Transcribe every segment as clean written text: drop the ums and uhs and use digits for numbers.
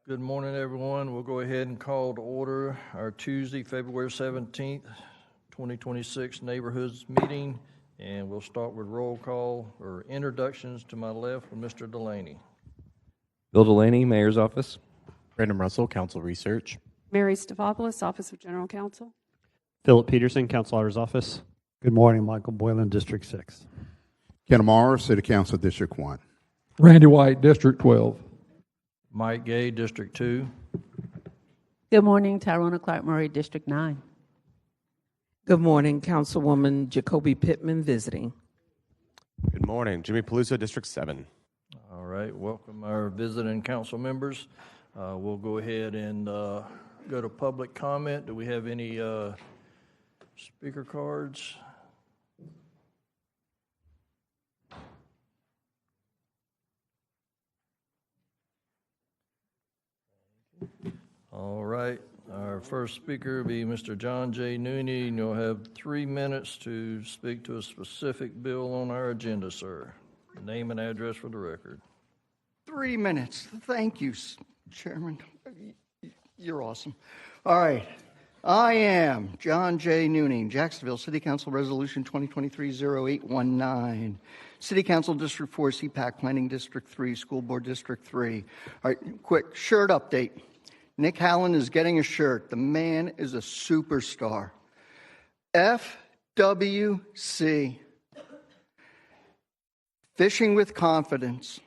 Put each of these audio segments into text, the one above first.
Good morning, everyone. We'll go ahead and call to order our Tuesday, February 17th, 2026 Neighborhoods Meeting, and we'll start with roll call or introductions. To my left with Mr. Delaney. Bill Delaney, Mayor's Office. Brandon Russell, Council Research. Mary Stavopoulos, Office of General Counsel. Philip Peterson, Council Auditor's Office. Good morning, Michael Boylan, District 6. Ken Amara, City Council, District 1. Randy White, District 12. Mike Gay, District 2. Good morning, Tyrona Clark Murray, District 9. Good morning, Councilwoman Jacoby Pittman visiting. Good morning, Jimmy Peluso, District 7. All right, welcome our visiting council members. We'll go ahead and go to public comment. Do we have any speaker cards? All right, our first speaker will be Mr. John J. Nooney, and you'll have 3 minutes to speak to a specific bill on our agenda, sir. Name and address for the record. 3 minutes. Thank you, Chairman. You're awesome. All right. I am John J. Nooney, Jacksonville City Council Resolution 2023-0819. City Council District 4, CPAC Planning District 3, School Board District 3. All right, quick shirt update. Nick Hallen is getting a shirt. The man is a superstar. FWC. Fishing with Confidence.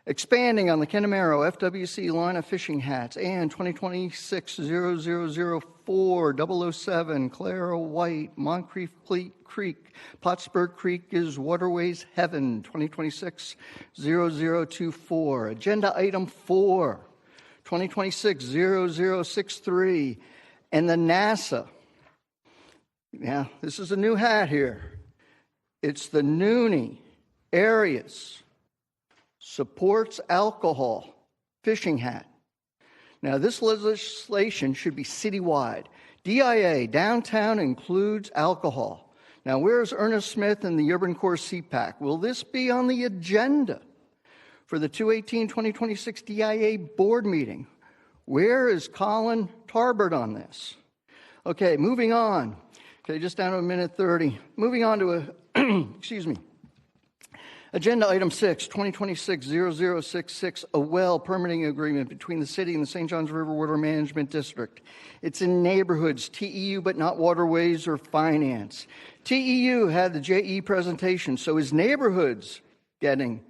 Expanding on the Kenamaro FWC line of fishing hats and 2026-0004 007 Clara White, Moncrief Creek, Pottsburg Creek is Waterways Heaven 2026-0024. Agenda item 4. 2026-0063, and the NASA. Now, this is a new hat here. It's the Nooney Areas Supports Alcohol fishing hat. Now, this legislation should be citywide. DIA, downtown, includes alcohol. Now, where's Ernest Smith and the Urban Core CPAC? Will this be on the agenda for the 2/18/2026 DIA board meeting? Where is Colin Tarbert on this? Okay, moving on. Okay, just down to a minute 30. Moving on to excuse me. Agenda item 6, 2026-0066, a well permitting agreement between the city and the St. Johns River Water Management District. It's in neighborhoods, TEU, but not waterways or finance. TEU had the JE presentation, so is neighborhoods getting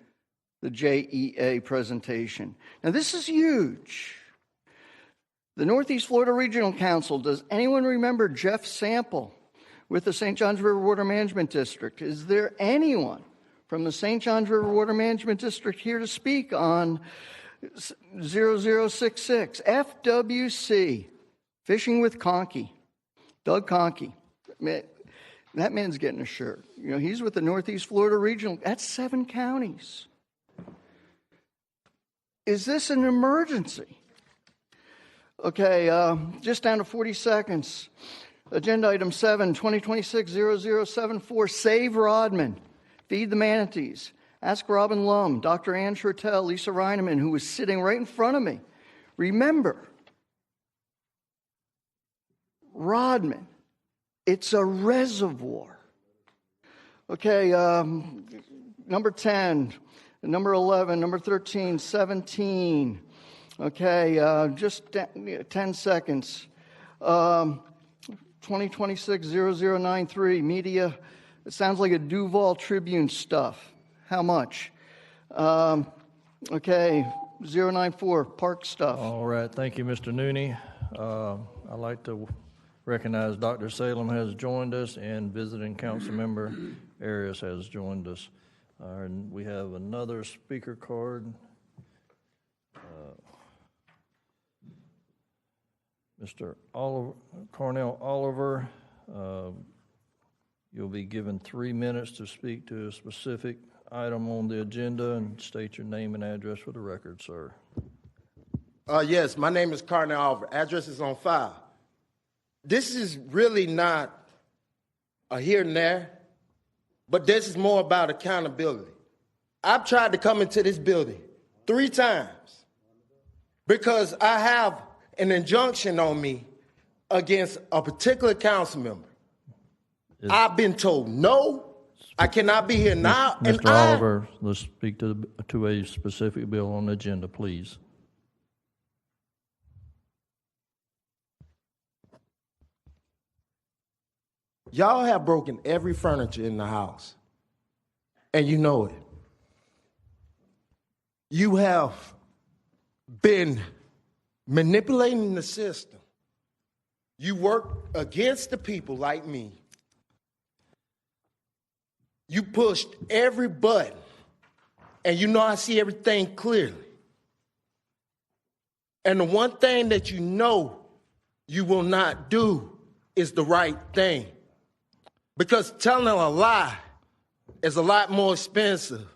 the JEA presentation? Now, this is huge. The Northeast Florida Regional Council, does anyone remember Jeff Sample with the St. Johns River Water Management District? Is there anyone from the St. Johns River Water Management District here to speak on 0066? FWC, Fishing with Conkey, Doug Conkey. Man, that man's getting a shirt. You know, he's with the Northeast Florida Regional. That's 7 counties. Is this an emergency? Okay, just down to 40 seconds. Agenda item 7, 2026-0074, Save Rodman, Feed the Manatees. Ask Robin Lum, Dr. Ann Shortell, Lisa Reineman, who was sitting right in front of me. Remember, Rodman, it's a reservoir. Okay, number 10. Number 11, number 13, 17. Okay, just 10 seconds. 2026-0093, media. It sounds like a Duval Tribune stuff. How much? Okay, 094, park stuff. All right, thank you, Mr. Nooney. I'd like to recognize Dr. Salem has joined us, and visiting council member Arias has joined us. And we have another speaker card. Mr. Cornell Oliver, you'll be given 3 minutes to speak to a specific item on the agenda, and state your name and address for the record, sir. Yes, my name is Cornell Oliver. Address is on file. This is really not a here and there, but this is more about accountability. I've tried to come into this building 3 times. because I have an injunction on me against a particular council member. I've been told no, I cannot be here now, and Mr. Oliver, let's speak to a specific bill on the agenda, please. Y'all have broken every furniture in the house, and you know it. You have been manipulating the system. You work against the people like me. You pushed every button, and you know I see everything clearly. And the one thing that you know you will not do is the right thing. Because telling a lie is a lot more expensive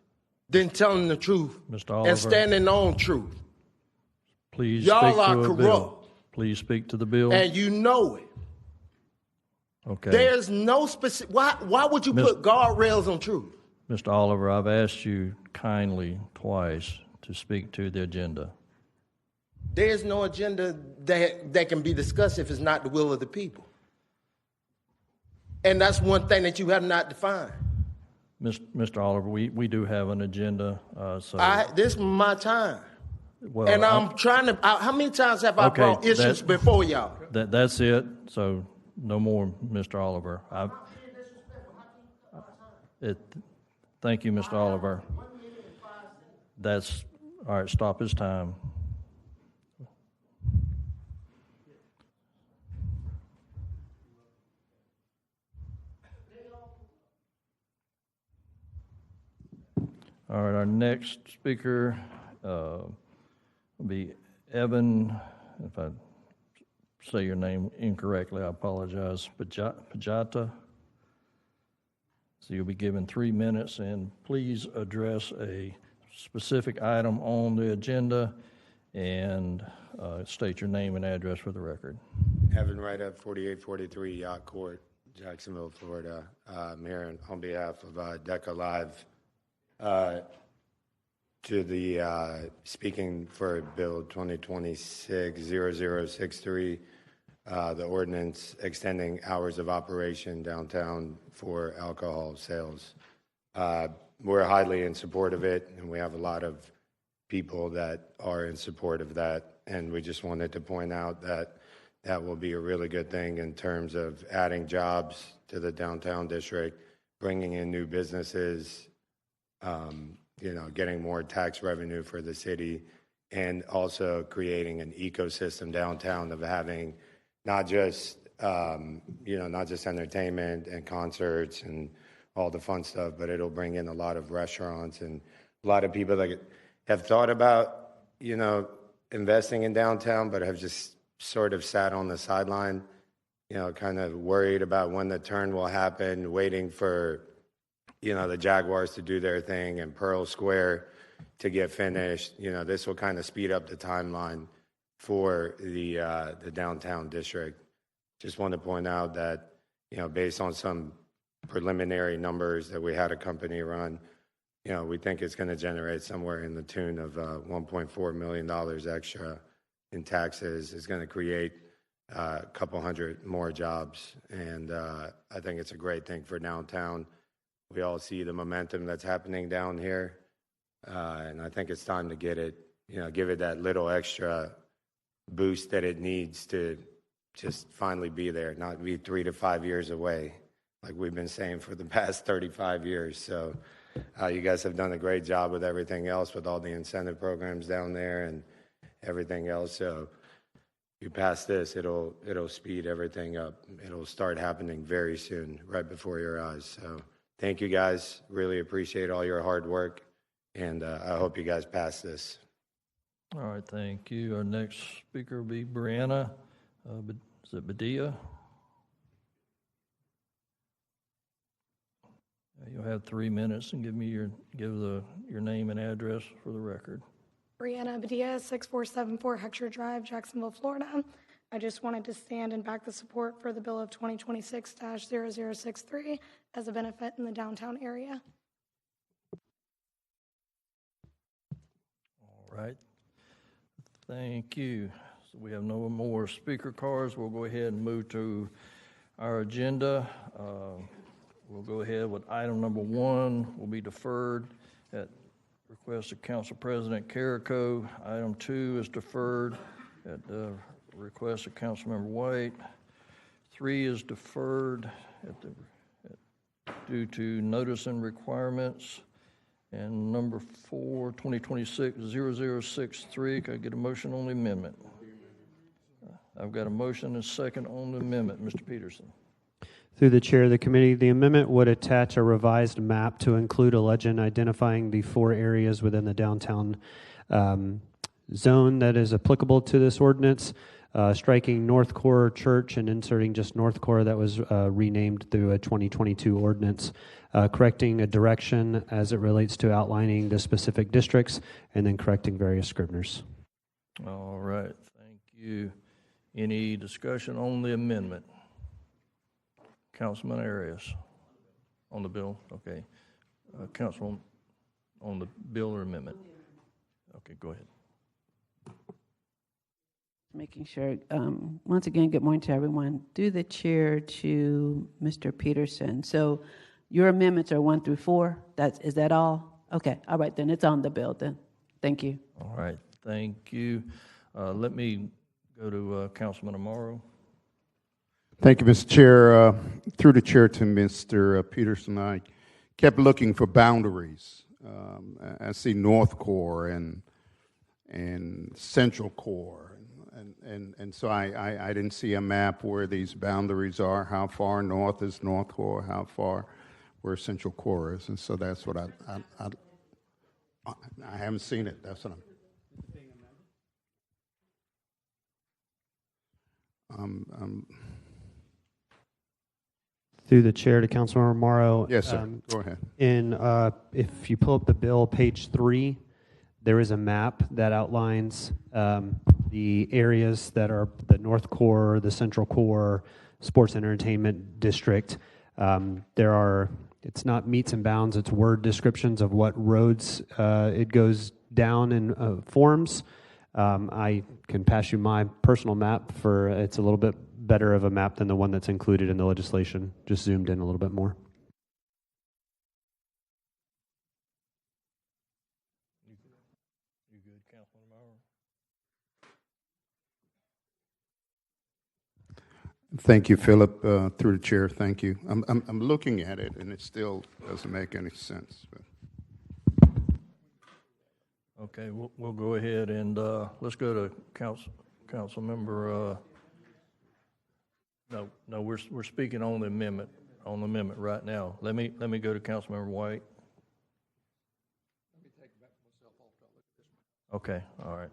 than telling the truth Mr. Oliver, and standing on truth. please Y'all speak are to a corrupt. bill. Please speak to the bill. And you know it. Okay. There's no specific. Why would you put guardrails on truth? Mr. Oliver, I've asked you kindly twice to speak to the agenda. There's no agenda that can be discussed if it's not the will of the people. And that's one thing that you have not defined. Mr. Oliver, we do have an agenda, so. This is my time. Well, And I'm trying to, how many times have I brought issues before y'all? That's it, so no more, Mr. Oliver. Thank you, Mr. Oliver. That's, all right, stop his time. All right, our next speaker will be Evan. If I say your name incorrectly, I apologize. Pajata. So you'll be given 3 minutes, and please address a specific item on the agenda and state your name and address for the record. Evan Wright at 4843 Yacht Court, Jacksonville, Florida. I'm here on behalf of DECA Live to the speaking for Bill 2026-0063, the ordinance extending hours of operation downtown for alcohol sales. We're highly in support of it, and we have a lot of people that are in support of that. And we just wanted to point out that that will be a really good thing in terms of adding jobs to the downtown district, bringing in new businesses, getting more tax revenue for the city, and also creating an ecosystem downtown of having not just entertainment and concerts and all the fun stuff, but it'll bring in a lot of restaurants and a lot of people that have thought about, investing in downtown, but have just sort of sat on the sideline, kind of worried about when the turn will happen, waiting for, the Jaguars to do their thing and Pearl Square to get finished. This will kind of speed up the timeline for the downtown district. Just want to point out that, based on some preliminary numbers that we had a company run, we think it's going to generate somewhere in the tune of $1.4 million extra in taxes. It's going to create a couple hundred more jobs, and I think it's a great thing for downtown. We all see the momentum that's happening down here, and I think it's time to get it, give it that little extra boost that it needs to just finally be there, not be 3 to 5 years away, like we've been saying for the past 35 years. So you guys have done a great job with everything else, with all the incentive programs down there and everything else. So you pass this, it'll speed everything up. It'll start happening very soon, right before your eyes. So thank you guys. Really appreciate all your hard work, and I hope you guys pass this. All right, thank you. Our next speaker will be Brianna. Is it Badia? You'll have 3 minutes, and give your name and address for the record. Brianna Badia, 6474 Hector Drive, Jacksonville, Florida. I just wanted to stand and back the support for the bill of 2026-0063 as a benefit in the downtown area. All right. Thank you. So we have no more speaker cards. We'll go ahead and move to our agenda. We'll go ahead with item number 1 will be deferred at request of Council President Carrico. Item 2 is deferred at the request of Councilmember White. 3 is deferred due to notice and requirements. And number 4, 2026-0063, can I get a motion on the amendment? I've got a motion and a second on the amendment. Mr. Peterson. Through the chair of the committee, the amendment would attach a revised map to include a legend identifying the 4 areas within the downtown zone that is applicable to this ordinance, striking North Core Church and inserting just North Core that was renamed through a 2022 ordinance, correcting a direction as it relates to outlining the specific districts, and then correcting various scriveners. All right, thank you. Any discussion on the amendment? Councilman Arias on the bill? Okay. Councilman on the bill or amendment? Okay, go ahead. Making sure, once again, good morning to everyone. Through the chair to Mr. Peterson. So your amendments are 1 through 4. Is that all? Okay, all right, then it's on the bill then. Thank you. All right, thank you. Let me go to Councilman Amaro. Thank you, Mr. Chair. Through the chair to Mr. Peterson, I kept looking for boundaries. I see North Core and Central Core, and so I didn't see a map where these boundaries are. How far north is North Core? How far where Central Core is? And so that's what I haven't seen it. That's what I'm. Through the chair to Councilmember Morrow. Yes, sir. Go ahead. If you pull up the bill, page 3, there is a map that outlines the areas that are the North Core, the Central Core, Sports and Entertainment District. It's not meets and bounds, it's word descriptions of what roads it goes down in forms. I can pass you my personal map it's a little bit better of a map than the one that's included in the legislation, just zoomed in a little bit more. You good, Councilman Amaro? Thank you, Philip. Through the chair, thank you. I'm looking at it, and it still doesn't make any sense. But. Okay, we'll go ahead and let's go to council member. No, we're speaking on the amendment right now. Let me go to Councilmember White. Let me take it back to myself. Okay, all right.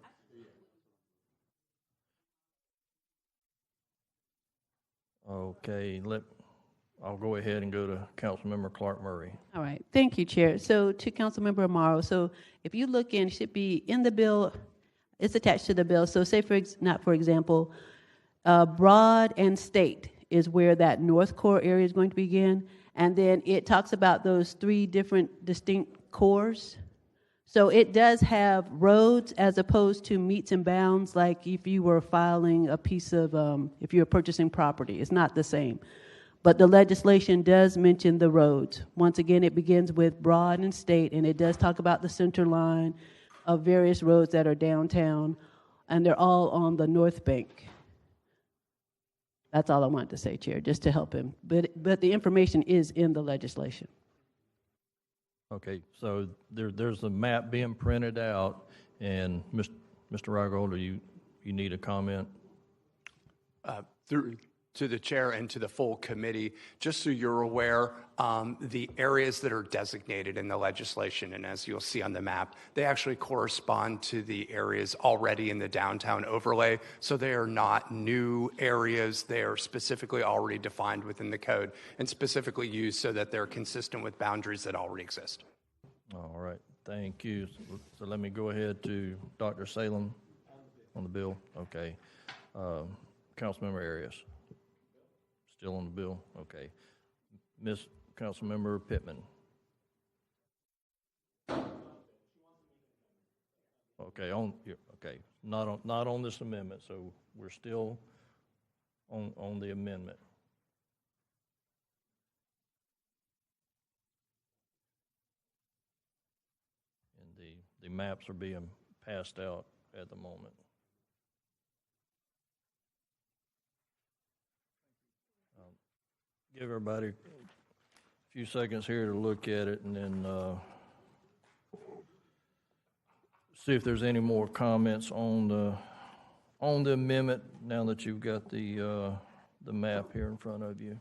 Okay, I'll go ahead and go to Councilmember Clark Murray. All right, thank you, Chair. So to Councilmember Amaro, so if you look in, it should be in the bill, it's attached to the bill. So say for example, Broad and State is where that North Core area is going to begin, and then it talks about those 3 different distinct cores. So it does have roads as opposed to meets and bounds, like if you were filing a piece of, if you were purchasing property, it's not the same. But the legislation does mention the roads. Once again, it begins with Broad and State, and it does talk about the center line of various roads that are downtown, and they're all on the North Bank. That's all I wanted to say, Chair, just to help him. But the information is in the legislation. Okay, so there's a map being printed out, and Mr. Rygold, you need a comment? Through to the chair and to the full committee, just so you're aware, the areas that are designated in the legislation, and as you'll see on the map, they actually correspond to the areas already in the downtown overlay. So they are not new areas. They are specifically already defined within the code and specifically used so that they're consistent with boundaries that already exist. All right, thank you. So let me go ahead to Dr. Salem on the bill. Okay. Councilmember Arias. Still on the bill? Okay. Councilmember Pittman. Okay, not on this amendment, so we're still on the amendment. And the maps are being passed out at the moment. Give everybody a few seconds here to look at it, and then see if there's any more comments on the amendment now that you've got the map here in front of you.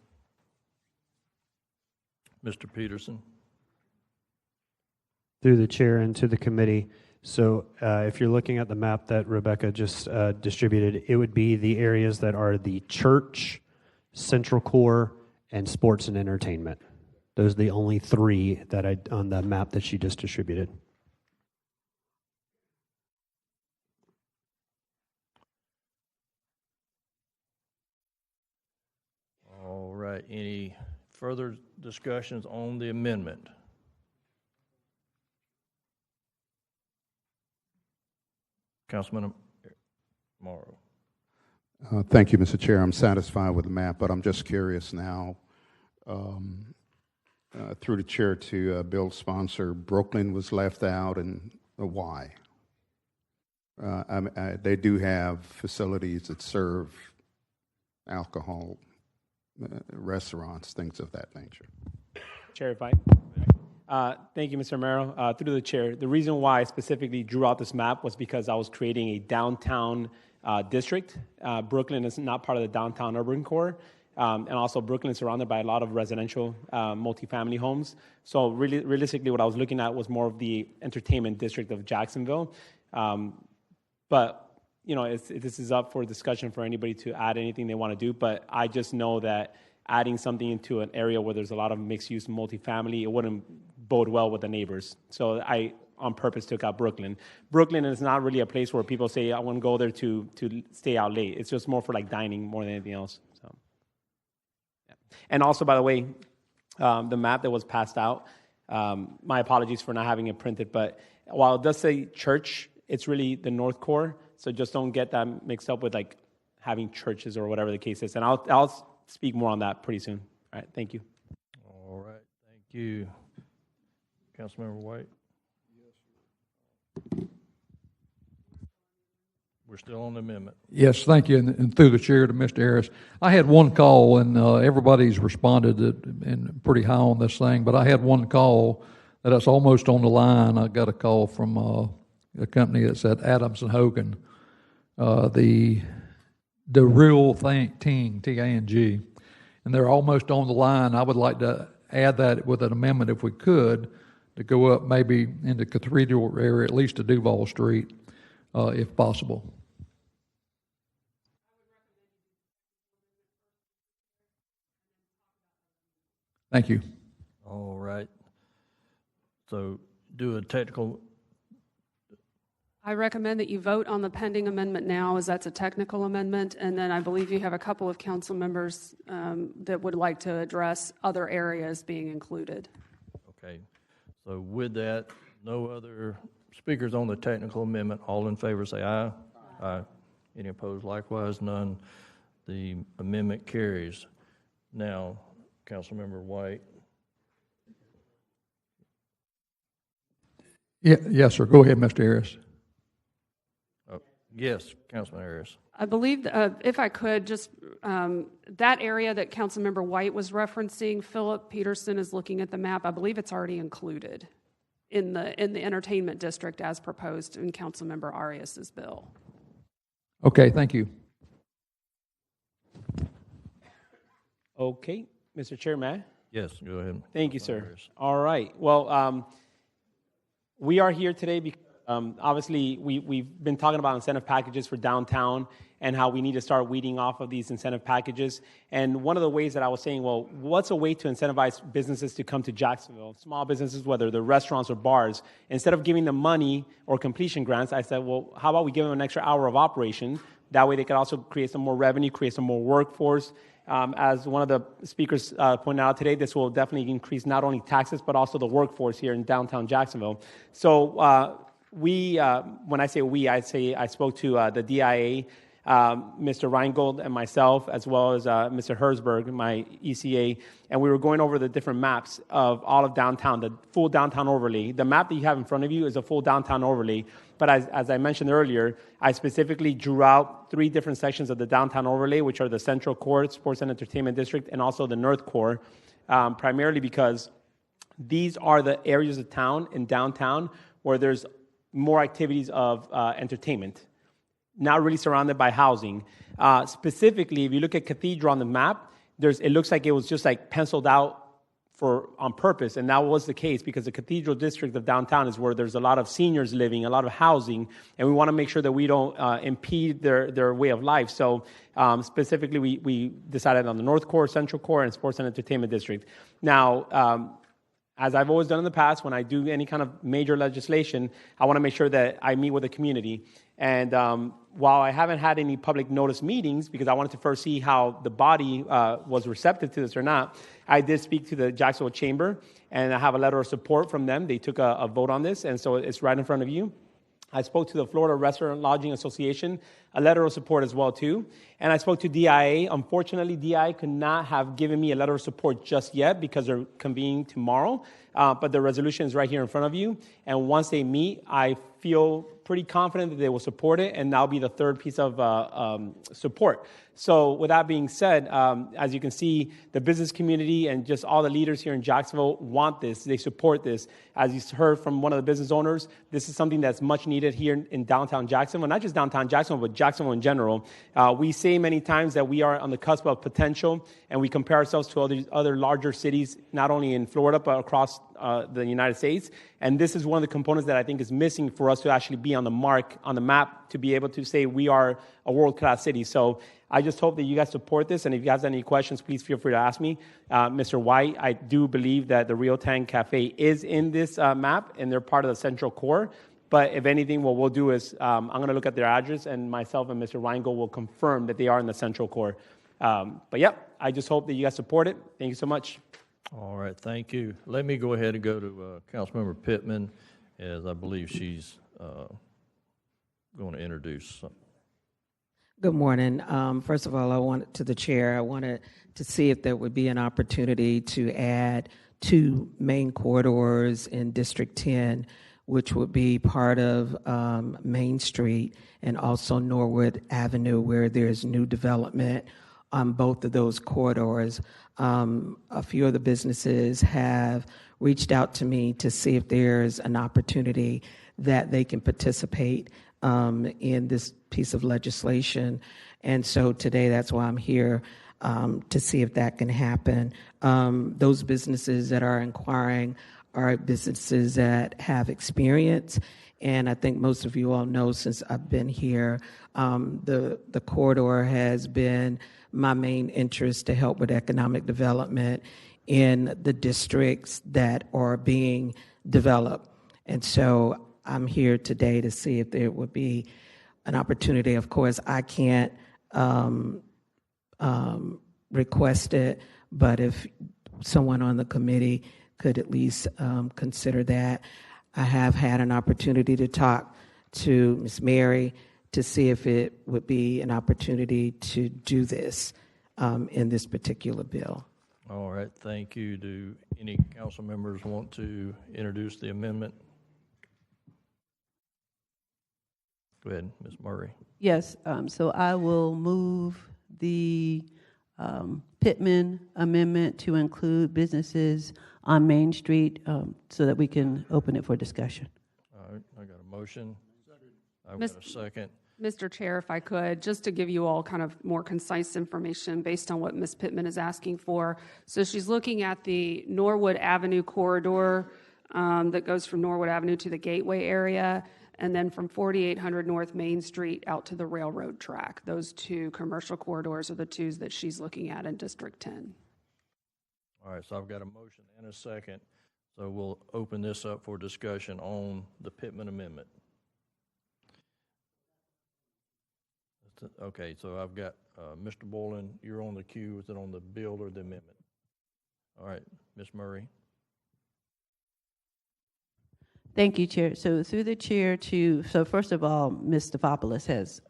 Mr. Peterson. Through the chair and to the committee. So if you're looking at the map that Rebecca just distributed, it would be the areas that are the church, central core, and sports and entertainment. Those are the only three that on the map that she just distributed. All right, any further discussions on the amendment? Councilman Morrow. Thank you, Mr. Chair. I'm satisfied with the map, but I'm just curious now, through the chair to bill sponsor, Brooklyn was left out, and why? They do have facilities that serve alcohol, restaurants, things of that nature. Chair, if I thank you, Mr. Romero. Through the chair, the reason why I specifically drew out this map was because I was creating a downtown district. Brooklyn is not part of the downtown urban core, and also Brooklyn is surrounded by a lot of residential multifamily homes. So really, realistically, what I was looking at was more of the entertainment district of Jacksonville. But you know, this is up for discussion for anybody to add anything they want to do. But I just know that adding something into an area where there's a lot of mixed-use multifamily, it wouldn't bode well with the neighbors. So I, on purpose, took out Brooklyn. Brooklyn is not really a place where people say, I want to go there to stay out late. It's just more for like dining more than anything else. So, yeah. And also, by the way, the map that was passed out, my apologies for not having it printed, but while it does say church, it's really the North Core. So just don't get that mixed up with like having churches or whatever the case is. And I'll speak more on that pretty soon. All right, thank you. All right, thank you. Councilmember White? We're still on the amendment. Yes, thank you, and through the chair to Mr. Harris. I had one call, and everybody's responded and pretty high on this thing, but I had one call that's almost on the line. I got a call from a company that said Adams and Hogan, the real thing, T-A-N-G, and they're almost on the line. I would like to add that with an amendment if we could, to go up maybe into Cathedral area, at least to Duval Street, if possible. Thank you. All right. So do a technical. I recommend that you vote on the pending amendment now, as that's a technical amendment, and then I believe you have a couple of council members that would like to address other areas being included. Okay. So with that, no other speakers on the technical amendment. All in favor say aye. Aye. Any opposed? Likewise, none. The amendment carries. Now, Councilmember White. Yeah, yes, sir. Go ahead, Mr. Harris. Yes, Councilman Harris. I believe, if I could, just that area that Councilmember White was referencing, Philip Peterson is looking at the map. I believe it's already included in the entertainment district as proposed in Councilmember Arias's bill. Okay, thank you. Okay, Mr. Chair, may I? Yes, go ahead. Thank you, sir. All right. Well, we are here today because obviously we've been talking about incentive packages for downtown and how we need to start weeding off of these incentive packages. And one of the ways that I was saying, well, what's a way to incentivize businesses to come to Jacksonville, small businesses, whether they're restaurants or bars, instead of giving them money or completion grants, I said, well, how about we give them an extra hour of operation? That way they could also create some more revenue, create some more workforce. As one of the speakers pointed out today, this will definitely increase not only taxes, but also the workforce here in downtown Jacksonville. So when I say I spoke to the DIA, Mr. Reingold and myself, as well as Mr. Herzberg, my ECA, and we were going over the different maps of all of downtown, the full downtown overlay. The map that you have in front of you is a full downtown overlay, but as I mentioned earlier, I specifically drew out 3 different sections of the downtown overlay, which are the Central Core, Sports and Entertainment District, and also the North Core, primarily because these are the areas of town in downtown where there's more activities of entertainment, not really surrounded by housing. Specifically, if you look at Cathedral on the map, it looks like it was just like penciled out on purpose, and that was the case because the Cathedral district of downtown is where there's a lot of seniors living, a lot of housing, and we want to make sure that we don't impede their way of life. So specifically, we decided on the North Core, Central Core, and Sports and Entertainment District. Now, as I've always done in the past, when I do any kind of major legislation, I want to make sure that I meet with the community. And while I haven't had any public notice meetings, because I wanted to first see how the body was receptive to this or not, I did speak to the Jacksonville Chamber, and I have a letter of support from them. They took a vote on this, and so it's right in front of you. I spoke to the Florida Restaurant Lodging Association, a letter of support as well, too. And I spoke to DIA. Unfortunately, DIA could not have given me a letter of support just yet because they're convening tomorrow. But the resolution is right here in front of you. And once they meet, I feel pretty confident that they will support it, and that'll be the third piece of support. So with that being said, as you can see, the business community and just all the leaders here in Jacksonville want this. They support this. As you heard from one of the business owners, this is something that's much needed here in downtown Jacksonville, not just downtown Jacksonville, but Jacksonville in general. We say many times that we are on the cusp of potential, and we compare ourselves to other larger cities, not only in Florida, but across the United States. And this is one of the components that I think is missing for us to actually be on the mark, on the map, to be able to say we are a world-class city. So I just hope that you guys support this, and if you guys have any questions, please feel free to ask me. Mr. White, I do believe that the Rio Tang Cafe is in this map, and they're part of the Central Core. But if anything, what we'll do is I'm going to look at their address, and myself and Mr. Reingold will confirm that they are in the Central Core. But yeah, I just hope that you guys support it. Thank you so much. All right, thank you. Let me go ahead and go to Councilmember Pittman, as I believe she's going to introduce something. Good morning. First of all, I wanted to see if there would be an opportunity to add 2 main corridors in District 10, which would be part of Main Street and also Norwood Avenue, where there's new development on both of those corridors. A few of the businesses have reached out to me to see if there's an opportunity that they can participate in this piece of legislation. And so today, that's why I'm here, to see if that can happen. Those businesses that are inquiring are businesses that have experience. And I think most of you all know, since I've been here, the corridor has been my main interest to help with economic development in the districts that are being developed. And so I'm here today to see if there would be an opportunity. Of course, I can't request it, but if someone on the committee could at least consider that. I have had an opportunity to talk to Ms. Mary to see if it would be an opportunity to do this in this particular bill. All right, thank you. Do any council members want to introduce the amendment? Go ahead, Ms. Murray. Yes, so I will move the Pittman amendment to include businesses on Main Street so that we can open it for discussion. All right, I got a motion. I've got a second. Mr. Chair, if I could, just to give you all kind of more concise information based on what Ms. Pittman is asking for. So she's looking at the Norwood Avenue corridor that goes from Norwood Avenue to the Gateway area, and then from 4800 North Main Street out to the railroad track. Those 2 commercial corridors are the 2s that she's looking at in District 10. All right, so I've got a motion and a second. So we'll open this up for discussion on the Pittman amendment. Okay, so I've got Mr. Boylan, you're on the queue. Is it on the bill or the amendment? All right, Ms. Murray. Thank you, Chair. So through the chair so first of all, Ms. Stefopoulos has,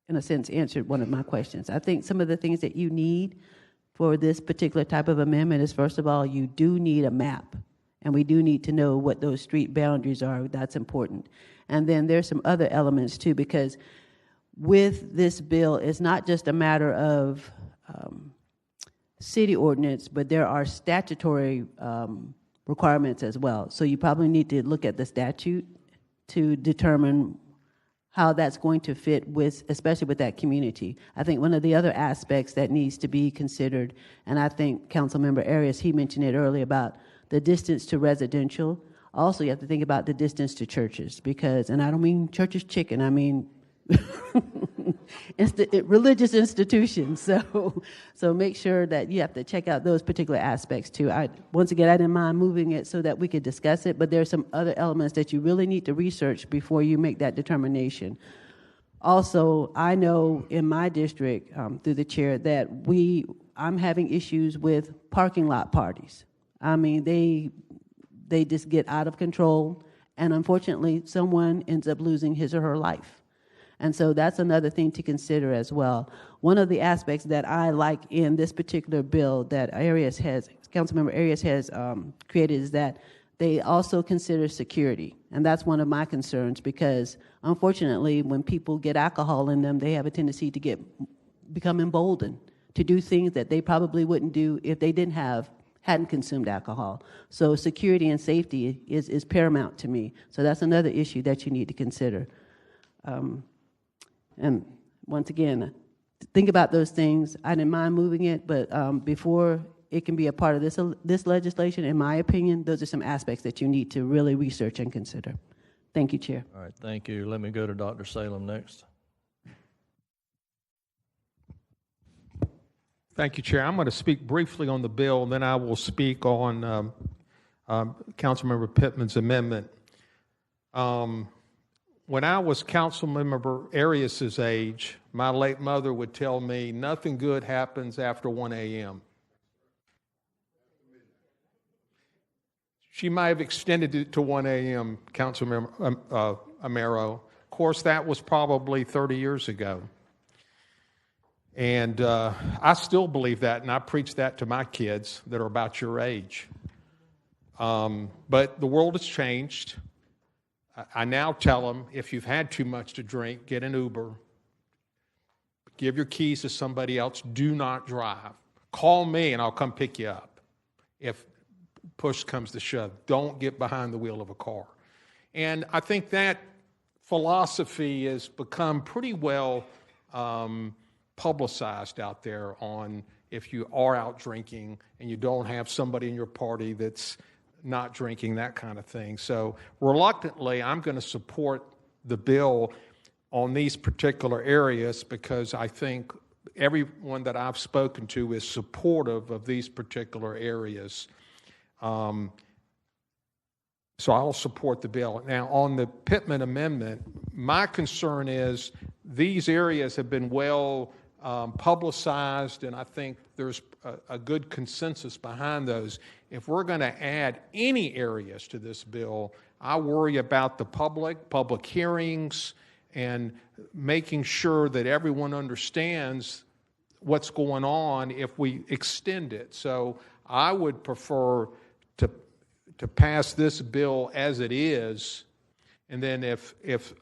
in a sense, answered one of my questions. I think some of the things that you need for this particular type of amendment is, first of all, you do need a map, and we do need to know what those street boundaries are. That's important. And then there's some other elements too, because with this bill, it's not just a matter of city ordinance, but there are statutory requirements as well. So you probably need to look at the statute to determine how that's going to fit with, especially with that community. I think one of the other aspects that needs to be considered, and I think Councilmember Arias, he mentioned it earlier about the distance to residential. Also, you have to think about the distance to churches, because, and I don't mean churches chicken, I mean religious institutions. So make sure that you have to check out those particular aspects too. Once again, I didn't mind moving it so that we could discuss it, but there's some other elements that you really need to research before you make that determination. Also, I know in my district, through the chair, that I'm having issues with parking lot parties. I mean, they just get out of control, and unfortunately, someone ends up losing his or her life. And so that's another thing to consider as well. One of the aspects that I like in this particular bill that Councilmember Arias has created is that they also consider security. And that's one of my concerns, because unfortunately, when people get alcohol in them, they have a tendency to become emboldened to do things that they probably wouldn't do if they hadn't consumed alcohol. So security and safety is paramount to me. So that's another issue that you need to consider. And once again, think about those things. I didn't mind moving it, but before it can be a part of this legislation, in my opinion, those are some aspects that you need to really research and consider. Thank you, Chair. All right, thank you. Let me go to Dr. Salem next. Thank you, Chair. I'm going to speak briefly on the bill, and then I will speak on Councilmember Pittman's amendment. When I was Councilmember Arias's age, my late mother would tell me, nothing good happens after 1 a.m. She might have extended it to 1 a.m., Councilmember Amaro. Of course, that was probably 30 years ago. And I still believe that, and I preach that to my kids that are about your age. But the world has changed. I now tell them, if you've had too much to drink, get an Uber. Give your keys to somebody else. Do not drive. Call me and I'll come pick you up. If push comes to shove, don't get behind the wheel of a car. And I think that philosophy has become pretty well publicized out there on if you are out drinking and you don't have somebody in your party that's not drinking, that kind of thing. So reluctantly, I'm going to support the bill on these particular areas because I think everyone that I've spoken to is supportive of these particular areas. So I'll support the bill. Now, on the Pittman amendment, my concern is these areas have been well publicized, and I think there's a good consensus behind those. If we're going to add any areas to this bill, I worry about the public hearings, and making sure that everyone understands what's going on if we extend it. So I would prefer to pass this bill as it is, and then if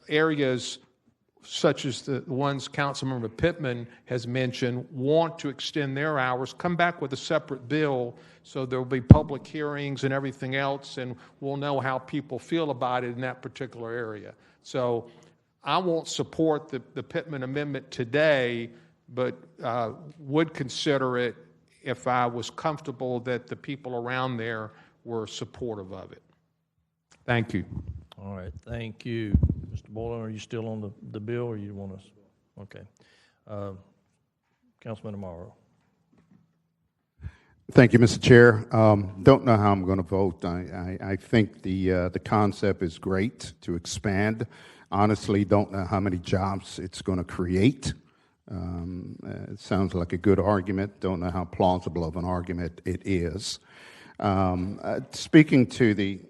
areas such as the ones Councilmember Pittman has mentioned want to extend their hours, come back with a separate bill so there will be public hearings and everything else, and we'll know how people feel about it in that particular area. So I won't support the Pittman amendment today, but would consider it if I was comfortable that the people around there were supportive of it. Thank you. All right, thank you. Mr. Boylan, are you still on the bill, or you want to? Okay. Councilman Amaro. Thank you, Mr. Chair. Don't know how I'm going to vote. I think the concept is great to expand. Honestly, don't know how many jobs it's going to create. It sounds like a good argument. Don't know how plausible of an argument it is. Speaking to the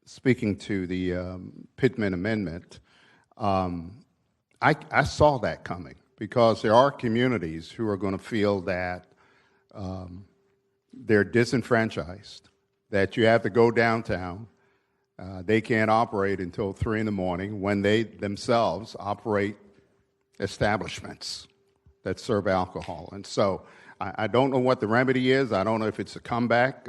speaking to the Pittman Amendment, I saw that coming because there are communities who are going to feel that they're disenfranchised, that you have to go downtown. They can't operate until 3 in the morning when they themselves operate establishments that serve alcohol. And so I don't know what the remedy is. I don't know if it's a comeback.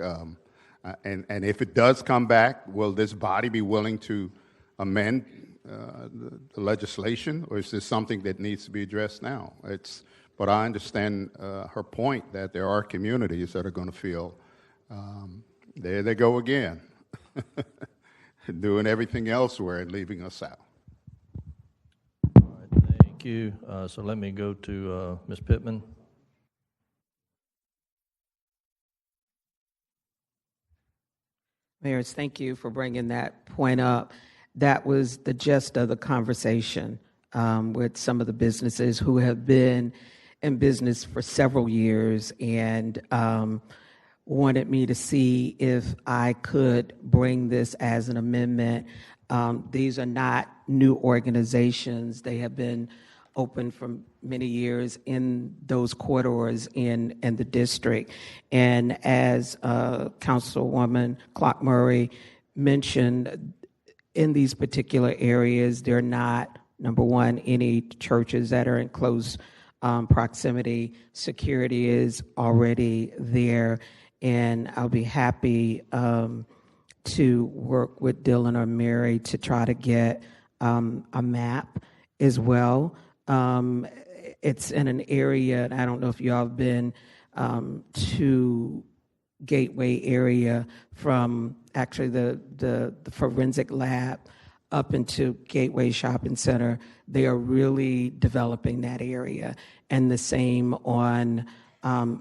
And if it does come back, will this body be willing to amend the legislation, or is this something that needs to be addressed now? But I understand her point that there are communities that are going to feel, there they go again, doing everything elsewhere and leaving us out. All right, thank you. So let me go to Ms. Pittman. Mayors, thank you for bringing that point up. That was the gist of the conversation with some of the businesses who have been in business for several years and wanted me to see if I could bring this as an amendment. These are not new organizations. They have been open for many years in those corridors in the district. And as Councilwoman Clark Murray mentioned, in these particular areas, there are not, number one, any churches that are in close proximity. Security is already there, and I'll be happy to work with Dylan or Mary to try to get a map as well. It's in an area, and I don't know if y'all have been to Gateway area from actually the forensic lab up into Gateway Shopping Center. They are really developing that area. And the same on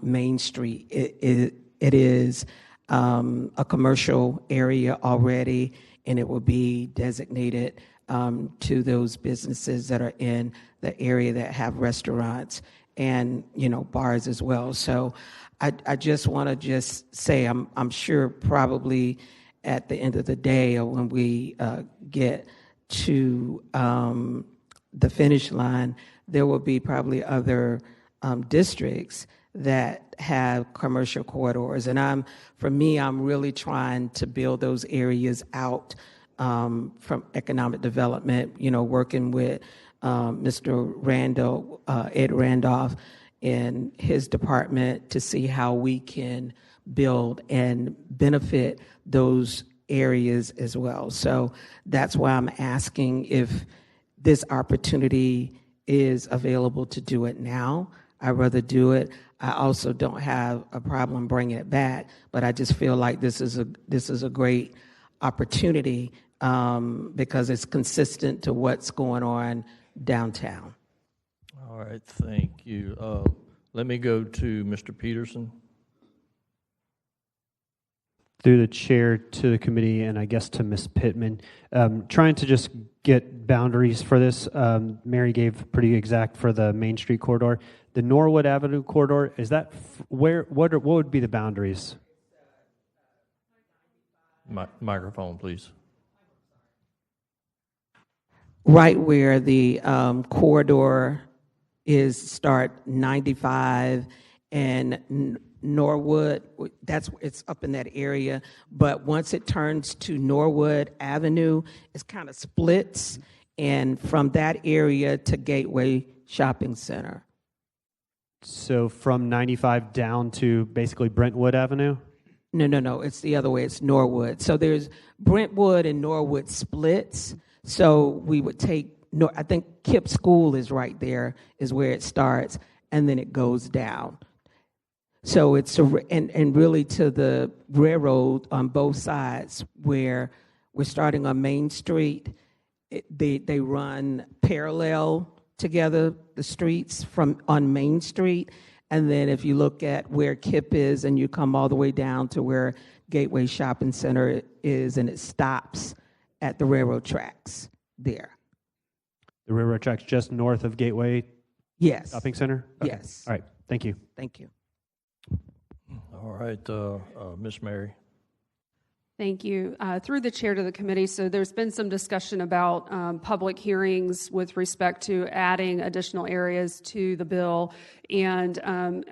Main Street. It is a commercial area already, and it will be designated to those businesses that are in the area that have restaurants and, you know, bars as well. So I just want to just say I'm sure probably at the end of the day, or when we get to the finish line, there will be probably other districts that have commercial corridors. And for me, I'm really trying to build those areas out from economic development, you know, working with Mr. Randall, Ed Randolph, in his department to see how we can build and benefit those areas as well. So that's why I'm asking if this opportunity is available to do it now. I'd rather do it. I also don't have a problem bringing it back, but I just feel like this is a great opportunity because it's consistent to what's going on downtown. All right, thank you. Let me go to Mr. Peterson. Through the chair to the committee and I guess to Ms. Pittman, trying to just get boundaries for this. Mary gave pretty exact for the Main Street corridor. The Norwood Avenue corridor, is that what would be the boundaries? Microphone, please. Right where the corridor start 95 and Norwood, it's up in that area. But once it turns to Norwood Avenue, it's kind of splits, and from that area to Gateway Shopping Center. So from 95 down to basically Brentwood Avenue? No, it's the other way. It's Norwood. So there's Brentwood and Norwood splits. So we would take, I think Kip School is right there, is where it starts, and then it goes down. So it's, and really to the railroad on both sides, where we're starting on Main Street, they run parallel together, the streets on Main Street. And then if you look at where Kip is and you come all the way down to where Gateway Shopping Center is, and it stops at the railroad tracks there. The railroad tracks just north of Gateway Yes. Shopping Center? Okay. Yes. All right, thank you. Thank you. All right, Miss Mary. Thank you. Through the chair to the committee, so there's been some discussion about public hearings with respect to adding additional areas to the bill. And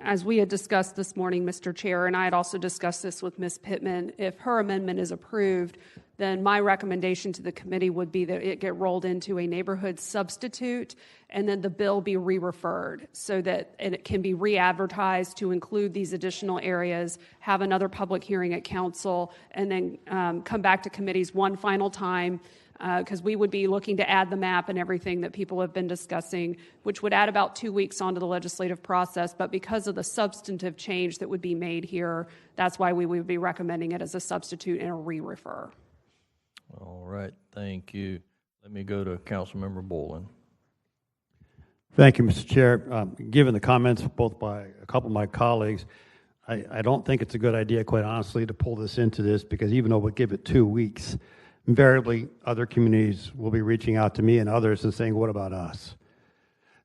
as we had discussed this morning, Mr. Chair, and I had also discussed this with Ms. Pittman, if her amendment is approved, then my recommendation to the committee would be that it get rolled into a neighborhood substitute and then the bill be re-referred so that it can be re-advertised to include these additional areas, have another public hearing at council, and then come back to committees one final time, because we would be looking to add the map and everything that people have been discussing, which would add about 2 weeks onto the legislative process. But because of the substantive change that would be made here, that's why we would be recommending it as a substitute and a re-refer. All right, thank you. Let me go to Councilmember Boylan. Thank you, Mr. Chair. Given the comments both by a couple of my colleagues, I don't think it's a good idea, quite honestly, to pull this into this, because even though we'll give it 2 weeks, invariably other communities will be reaching out to me and others and saying, what about us?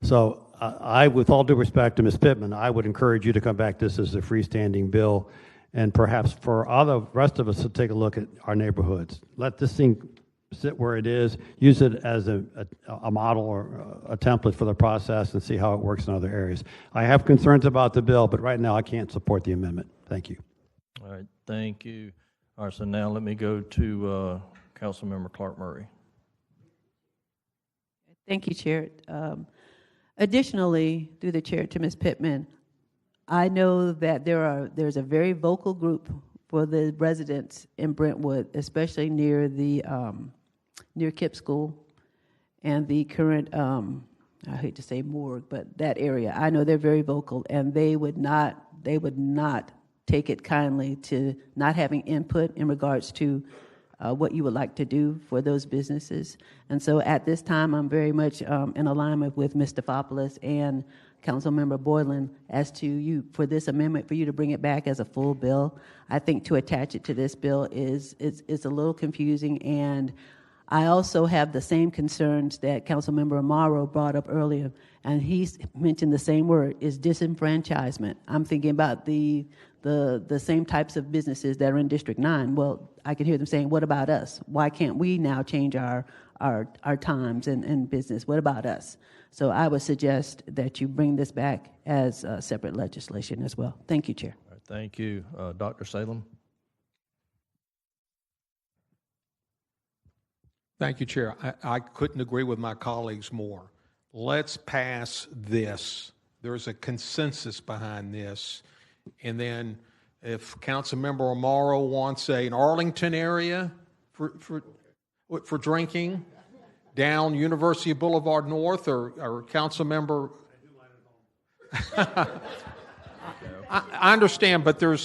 So I, with all due respect to Ms. Pittman, I would encourage you to come back to this as a freestanding bill, and perhaps for all the rest of us to take a look at our neighborhoods. Let this thing sit where it is, use it as a model or a template for the process, and see how it works in other areas. I have concerns about the bill, but right now I can't support the amendment. Thank you. All right, thank you. All right, so now let me go to Councilmember Clark Murray. Thank you, Chair. Additionally, through the chair to Ms. Pittman, I know that there's a very vocal group for the residents in Brentwood, especially near the near Kipp School and the current, I hate to say morgue, but that area. I know they're very vocal, and they would not take it kindly to not having input in regards to what you would like to do for those businesses. And so at this time, I'm very much in alignment with Ms. Stefopoulos and Councilmember Boylan as to you, for this amendment, for you to bring it back as a full bill. I think to attach it to this bill is a little confusing, and I also have the same concerns that Councilmember Amaro brought up earlier, and he mentioned the same word, is disenfranchisement. I'm thinking about the same types of businesses that are in District 9. Well, I can hear them saying, what about us? Why can't we now change our times and business? What about us? So I would suggest that you bring this back as separate legislation as well. Thank you, Chair. All right, thank you. Dr. Salem? Thank you, Chair. I couldn't agree with my colleagues more. Let's pass this. There's a consensus behind this. And then if Councilmember Amaro wants an Arlington area for drinking, down University Boulevard North, or Councilmember... I understand, but there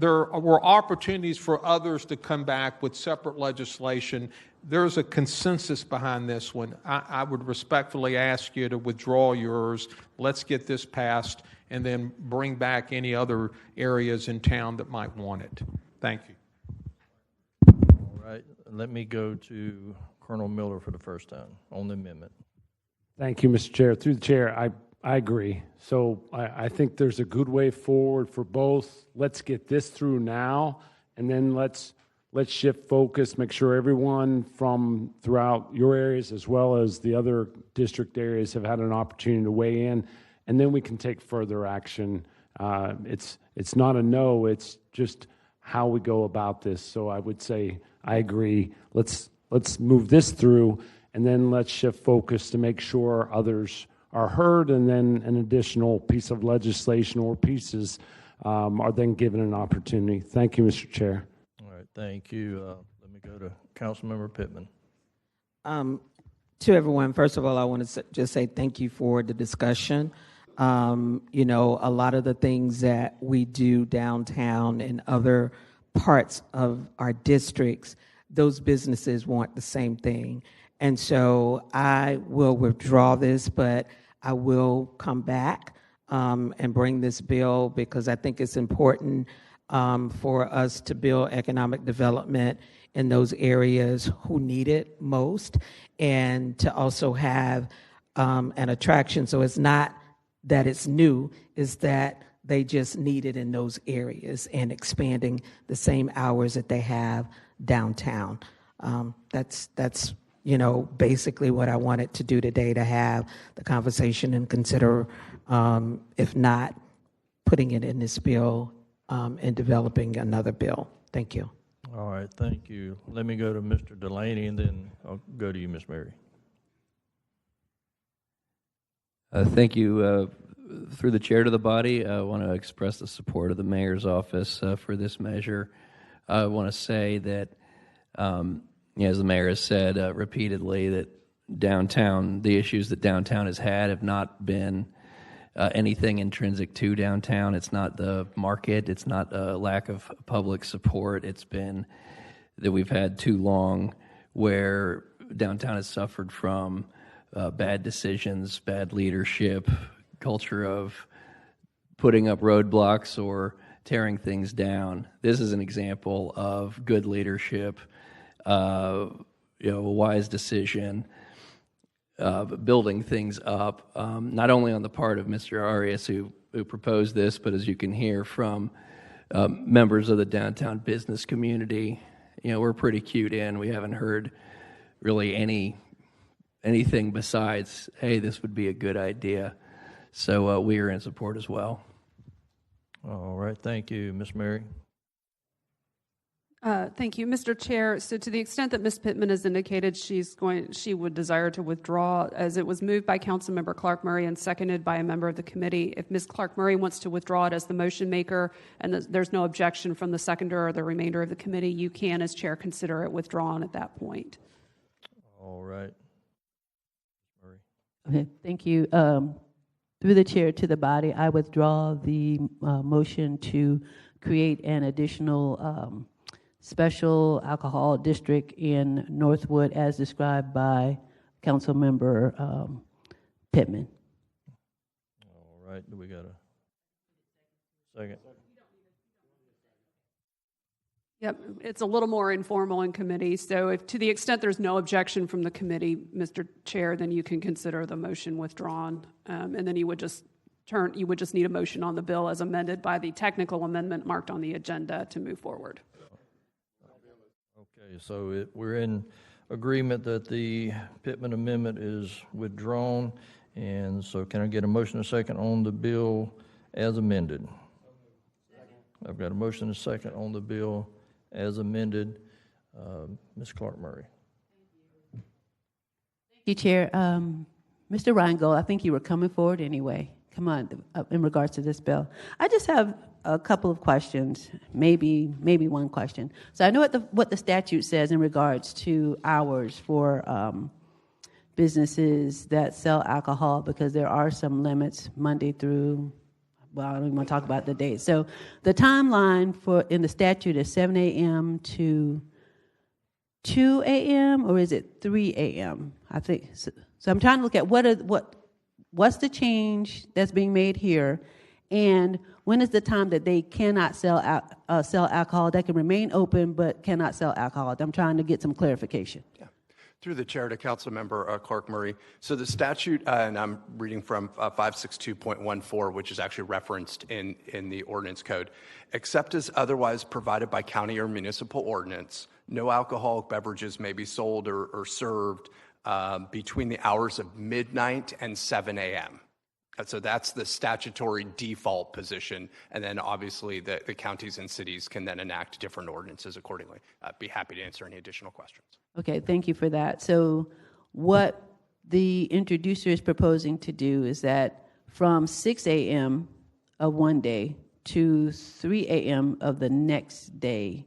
were opportunities for others to come back with separate legislation. There's a consensus behind this one. I would respectfully ask you to withdraw yours. Let's get this passed, and then bring back any other areas in town that might want it. Thank you. All right, let me go to Colonel Miller for the first time on the amendment. Thank you, Mr. Chair. Through the chair, I agree. So I think there's a good way forward for both. Let's get this through now, and then let's shift focus, make sure everyone from throughout your areas as well as the other district areas have had an opportunity to weigh in, and then we can take further action. It's not a no, it's just how we go about this. So I would say I agree. Let's move this through, and then let's shift focus to make sure others are heard, and then an additional piece of legislation or pieces are then given an opportunity. Thank you, Mr. Chair. All right, thank you. Let me go to Councilmember Pittman. To everyone, first of all, I want to just say thank you for the discussion. You know, a lot of the things that we do downtown and other parts of our districts, those businesses want the same thing. And so I will withdraw this, but I will come back and bring this bill, because I think it's important for us to build economic development in those areas who need it most, and to also have an attraction. So it's not that it's new, it's that they just need it in those areas and expanding the same hours that they have downtown. That's basically what I wanted to do today, to have the conversation and consider, if not, putting it in this bill and developing another bill. Thank you. All right, thank you. Let me go to Mr. Delaney, and then I'll go to you, Ms. Mary. Thank you. Through the chair to the body, I want to express the support of the mayor's office for this measure. I want to say that, as the mayor has said repeatedly, that downtown, the issues that downtown has had have not been anything intrinsic to downtown. It's not the market. It's not a lack of public support. It's been that we've had too long where downtown has suffered from bad decisions, bad leadership, culture of putting up roadblocks or tearing things down. This is an example of good leadership, a wise decision, building things up, not only on the part of Mr. Arias, who proposed this, but as you can hear from members of the downtown business community. We're pretty cued in. We haven't heard really anything besides, hey, this would be a good idea. So we are in support as well. All right, thank you. Ms. Mary? Thank you, Mr. Chair. So to the extent that Ms. Pittman has indicated she would desire to withdraw, as it was moved by Councilmember Clark Murray and seconded by a member of the committee, if Ms. Clark Murray wants to withdraw it as the motion maker and there's no objection from the seconder or the remainder of the committee, you can, as chair, consider it withdrawn at that point. All right. Murray. Okay, thank you. Through the chair to the body, I withdraw the motion to create an additional special alcohol district in Northwood as described by Councilmember Pittman. All right, do we got a second? Yep, it's a little more informal in committee, so if to the extent there's no objection from the committee, Mr. Chair, then you can consider the motion withdrawn, and then you would just need a motion on the bill as amended by the technical amendment marked on the agenda to move forward. Okay, so we're in agreement that the Pittman amendment is withdrawn, and so can I get a motion and a second on the bill as amended? I've got a motion and a second on the bill as amended. Ms. Clark Murray. Thank you, Chair. Mr. Reingold, I think you were coming forward anyway. Come on, in regards to this bill. I just have a couple of questions, maybe one question. So I know what the statute says in regards to hours for businesses that sell alcohol, because there are some limits Monday through, well, I don't even want to talk about the date. So the timeline in the statute is 7 a.m. to 2 a.m. or is it 3 a.m.? I think so. So I'm trying to look at what's the change that's being made here, and when is the time that they cannot sell alcohol? That can remain open but cannot sell alcohol. I'm trying to get some clarification. Yeah. Through the chair to Councilmember Clark Murray. So the statute, and I'm reading from 562.14, which is actually referenced in the ordinance code, except as otherwise provided by county or municipal ordinance, no alcoholic beverages may be sold or served between the hours of midnight and 7 a.m. So that's the statutory default position, and then obviously the counties and cities can then enact different ordinances accordingly. I'd be happy to answer any additional questions. Okay, thank you for that. So what the introducer is proposing to do is that from 6 a.m. of one day to 3 a.m. of the next day,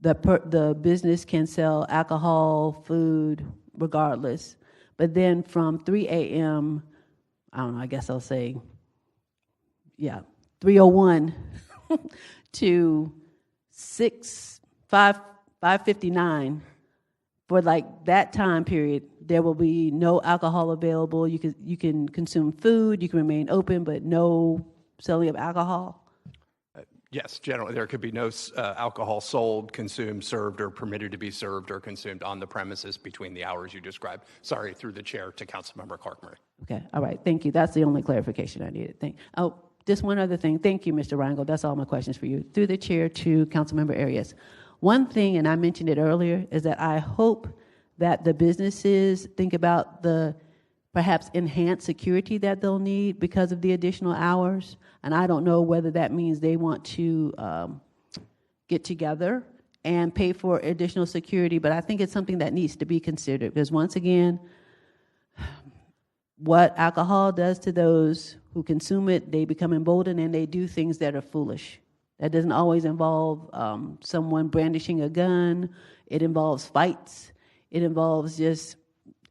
the business can sell alcohol, food, regardless. But then from 3 a.m., I don't know, I guess I'll say, 3:01 to 5:59, for like that time period, there will be no alcohol available. You can consume food, you can remain open, but no selling of alcohol. Yes, generally there could be no alcohol sold, consumed, served, or permitted to be served or consumed on the premises between the hours you described. Sorry, through the chair to Councilmember Clark Murray. Okay, all right, thank you. That's the only clarification I needed. just one other thing. Thank you, Mr. Rangel. That's all my questions for you. Through the chair to Councilmember Arias. One thing, and I mentioned it earlier, is that I hope that the businesses think about the perhaps enhanced security that they'll need because of the additional hours. And I don't know whether that means they want to get together and pay for additional security, but I think it's something that needs to be considered, because once again, what alcohol does to those who consume it, they become emboldened and they do things that are foolish. That doesn't always involve someone brandishing a gun. It involves fights. It involves just,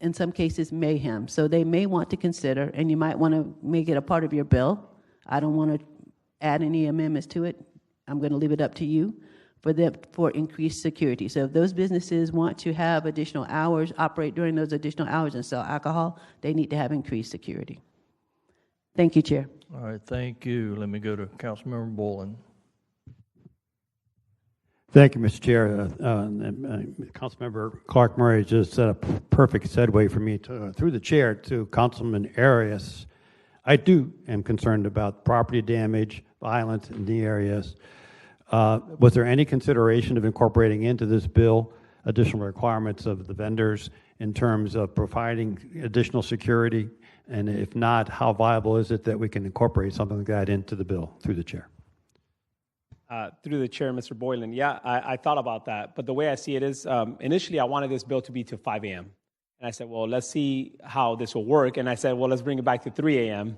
in some cases, mayhem. So they may want to consider, and you might want to make it a part of your bill. I don't want to add any amendments to it. I'm going to leave it up to you for increased security. So if those businesses want to have additional hours, operate during those additional hours and sell alcohol, they need to have increased security. Thank you, Chair. All right, thank you. Let me go to Councilmember Boylan. Thank you, Mr. Chair. Councilmember Clark Murray just set a perfect segue for me to, through the chair to Councilman Arias. I too am concerned about property damage, violence in the areas. Was there any consideration of incorporating into this bill additional requirements of the vendors in terms of providing additional security? And if not, how viable is it that we can incorporate something like that into the bill? Through the chair. Through the chair, Mr. Boylan, yeah, I thought about that. But the way I see it is, initially I wanted this bill to be to 5 a.m. And I said, well, let's see how this will work. And I said, well, let's bring it back to 3 a.m.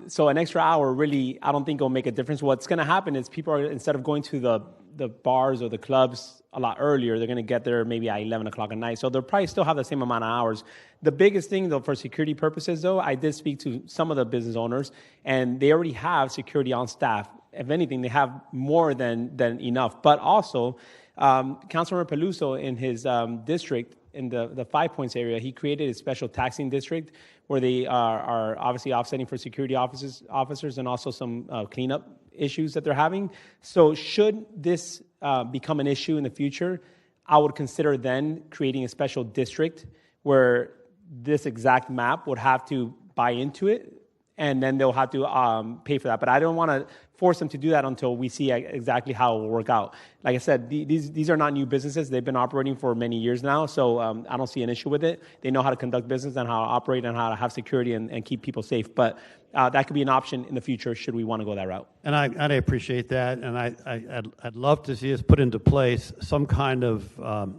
So an extra hour really, I don't think will make a difference. What's going to happen is people are, instead of going to the bars or the clubs a lot earlier, they're going to get there maybe at 11 o'clock at night. So they'll probably still have the same amount of hours. The biggest thing, though, for security purposes, though, I did speak to some of the business owners, and they already have security on staff. If anything, they have more than enough. But also, Councilmember Peluso in his district, in the 5 Points area, he created a special taxing district where they are obviously offsetting for security officers and also some cleanup issues that they're having. So should this become an issue in the future, I would consider then creating a special district where this exact map would have to buy into it, and then they'll have to pay for that. But I don't want to force them to do that until we see exactly how it will work out. Like I said, these are not new businesses. They've been operating for many years now, so I don't see an issue with it. They know how to conduct business and how to operate and how to have security and keep people safe. But that could be an option in the future should we want to go that route. And I appreciate that, and I'd love to see us put into place some kind of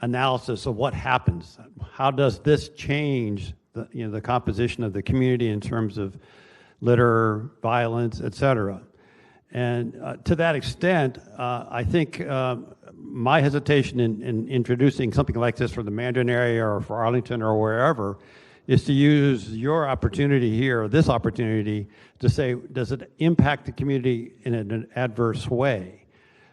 analysis of what happens. How does this change the composition of the community in terms of litter, violence, et cetera? And to that extent, I think my hesitation in introducing something like this for the Mandarin area or for Arlington or wherever is to use your opportunity here, or this opportunity, to say, does it impact the community in an adverse way,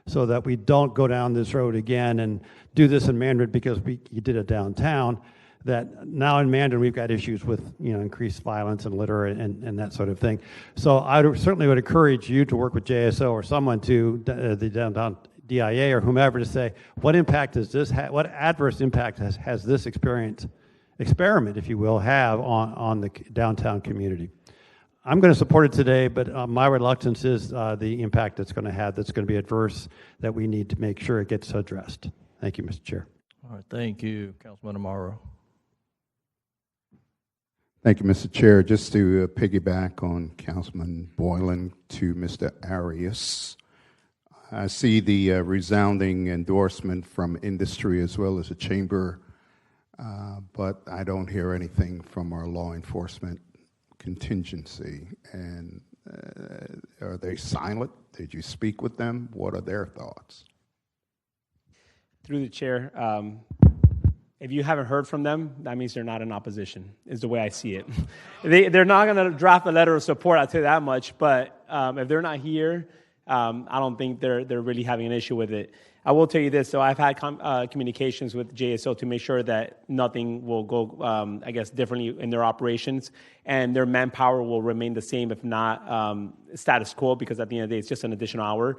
so that we don't go down this road again and do this in Mandarin because you did it downtown, that now in Mandarin we've got issues with increased violence and litter and that sort of thing. So I certainly would encourage you to work with JSO or someone to the downtown DIA or whomever to say, what impact does this have, what adverse impact has this experiment, if you will, have on the downtown community? I'm going to support it today, but my reluctance is the impact it's going to have that's going to be adverse, that we need to make sure it gets addressed. Thank you, Mr. Chair. All right, thank you, Councilman Amaro. Thank you, Mr. Chair. Just to piggyback on Councilman Boylan to Mr. Arias, I see the resounding endorsement from industry as well as the chamber, but I don't hear anything from our law enforcement contingency. And are they silent? Did you speak with them? What are their thoughts? Through the chair, if you haven't heard from them, that means they're not in opposition, is the way I see it. They're not going to draft a letter of support, I'll tell you that much, but if they're not here, I don't think they're really having an issue with it. I will tell you this, so I've had communications with JSO to make sure that nothing will go, differently in their operations, and their manpower will remain the same, if not status quo, because at the end of the day, it's just an additional hour.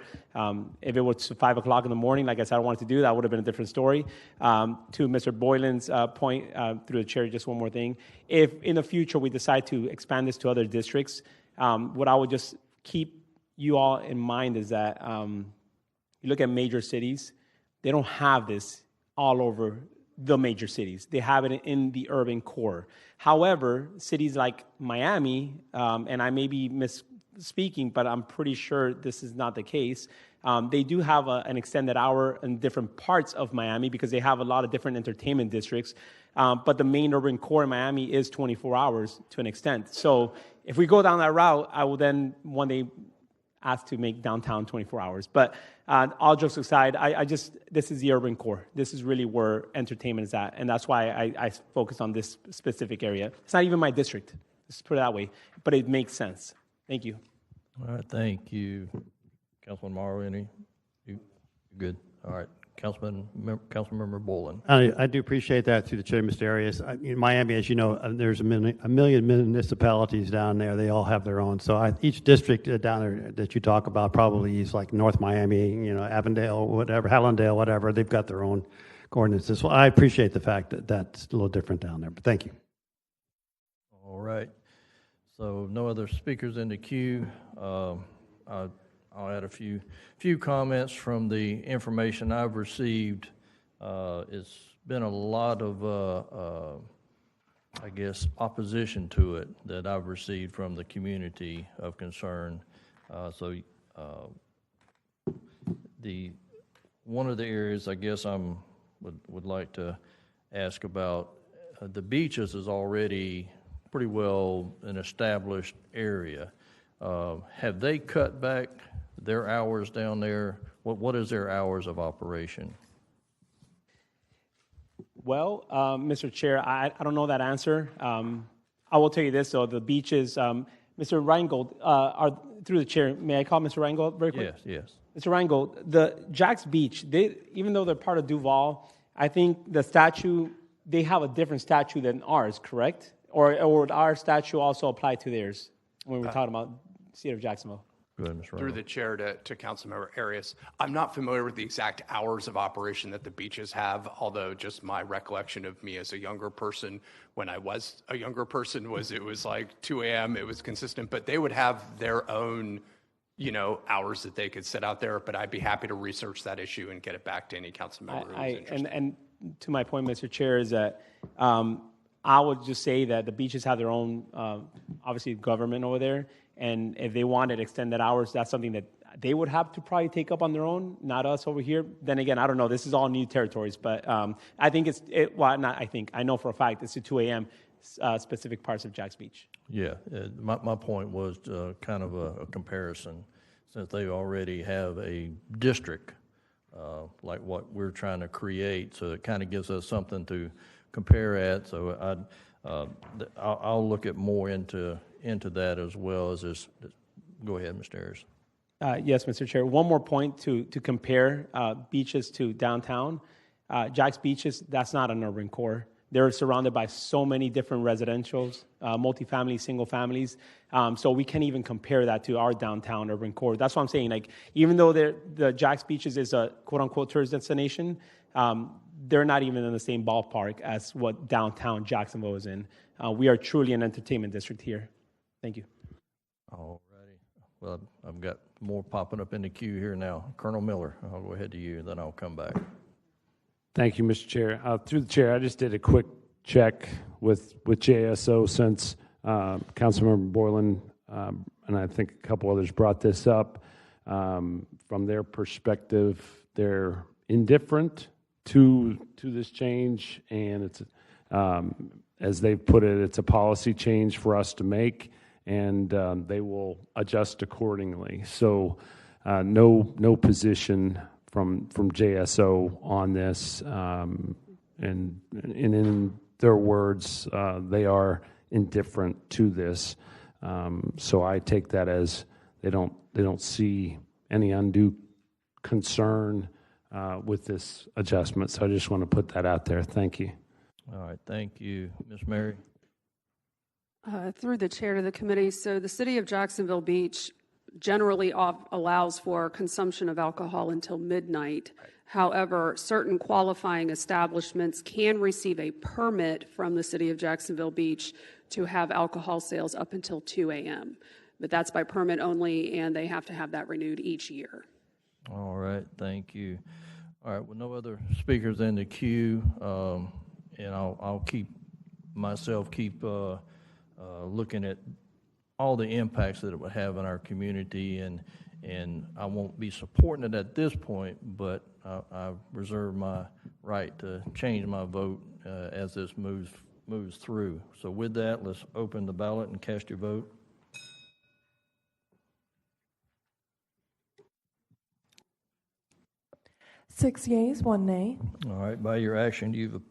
If it was 5 o'clock in the morning, like I said, I wanted to do, that would have been a different story. To Mr. Boylan's point, through the chair, just one more thing. If in the future we decide to expand this to other districts, What I would just keep you all in mind is that you look at major cities, they don't have this all over the major cities. They have it in the urban core. However, cities like Miami, and I may be misspeaking, but I'm pretty sure this is not the case. They do have an extended hour in different parts of Miami because they have a lot of different entertainment districts. But the main urban core in Miami is 24 hours to an extent. So if we go down that route, I will then one day ask to make downtown 24 hours. But all jokes aside, this is the urban core. This is really where entertainment is at. And that's why I focus on this specific area. It's not even my district, let's put it that way. But it makes sense. Thank you. All right, thank you. Councilman Morrow, you good? All right, Councilmember Boland. I do appreciate that through the chair, Mr. Arias. In Miami, as you know, there's a million municipalities down there. They all have their own. So each district down there that you talk about probably is like North Miami, Avondale, whatever, Hallandale, whatever. They've got their own ordinances. Well, I appreciate the fact that that's a little different down there. But thank you. All right. So no other speakers in the queue. I'll add a few comments from the information I've received. It's been a lot of, I guess, opposition to it that I've received from the community of concern. One of the areas I guess would like to ask about, the beaches is already pretty well an established area. Have they cut back their hours down there? What is their hours of operation? Well, Mr. Chair, I don't know that answer. I will tell you this, though. The beaches, Mr. Reingold, through the chair, may I call Mr. Reingold very quick? Yes. Mr. Reingold, the Jack's Beach, even though they're part of Duval, I think the statute, they have a different statute than ours, correct? Or would our statute also apply to theirs when we're talking about the city of Jacksonville? Go ahead, Mr. Through the chair to Councilmember Arias, I'm not familiar with the exact hours of operation that the beaches have, although just my recollection of me as a younger person, when I was a younger person, it was like 2 a.m., it was consistent, but they would have their own, hours that they could sit out there, but I'd be happy to research that issue and get it back to any council member who's interested. And to my point, Mr. Chair, is that I would just say that the beaches have their own, obviously, government over there. And if they wanted extended hours, that's something that they would have to probably take up on their own, not us over here. Then again, I don't know. This is all new territories. But I think I know for a fact it's the 2 a.m. Specific parts of Jack's Beach. Yeah. My point was kind of a comparison, since they already have a district like what we're trying to create. So it kind of gives us something to compare at. So I'll look at more into that as well as this. Go ahead, Mr. Ayers. Yes, Mr. Chair. One more point to compare beaches to downtown. Jack's Beaches, that's not an urban core. They're surrounded by so many different residentials, multifamily, single families. So we can't even compare that to our downtown urban core. That's what I'm saying. Like, even though the Jack's Beaches is a quote-unquote tourist destination, they're not even in the same ballpark as what downtown Jacksonville is in. We are truly an entertainment district here. Thank you. All righty. Well, I've got more popping up in the queue here now. Colonel Miller, I'll go ahead to you, then I'll come back. Thank you, Mr. Chair. Through the chair, I just did a quick check with JSO since Councilmember Boylan and I think a couple others brought this up. From their perspective, they're indifferent to this change, and it's as they've put it, it's a policy change for us to make, and they will adjust accordingly. So no position from JSO on this, and in their words, they are indifferent to this. So I take that as they don't see any undue concern with this adjustment. So I just want to put that out there. Thank you. All right, thank you. Ms. Mary? Through the chair to the committee, so the city of Jacksonville Beach generally allows for consumption of alcohol until midnight. However, certain qualifying establishments can receive a permit from the city of Jacksonville Beach to have alcohol sales up until 2 a.m. but that's by permit only, and they have to have that renewed each year. All right, thank you. All right, with no other speakers in the queue, and I'll keep looking at all the impacts that it would have in our community, and I won't be supporting it at this point, but I reserve my right to change my vote as this moves through. So with that, let's open the ballot and cast your vote. Six yeas, 1 nay. All right, by your action, you've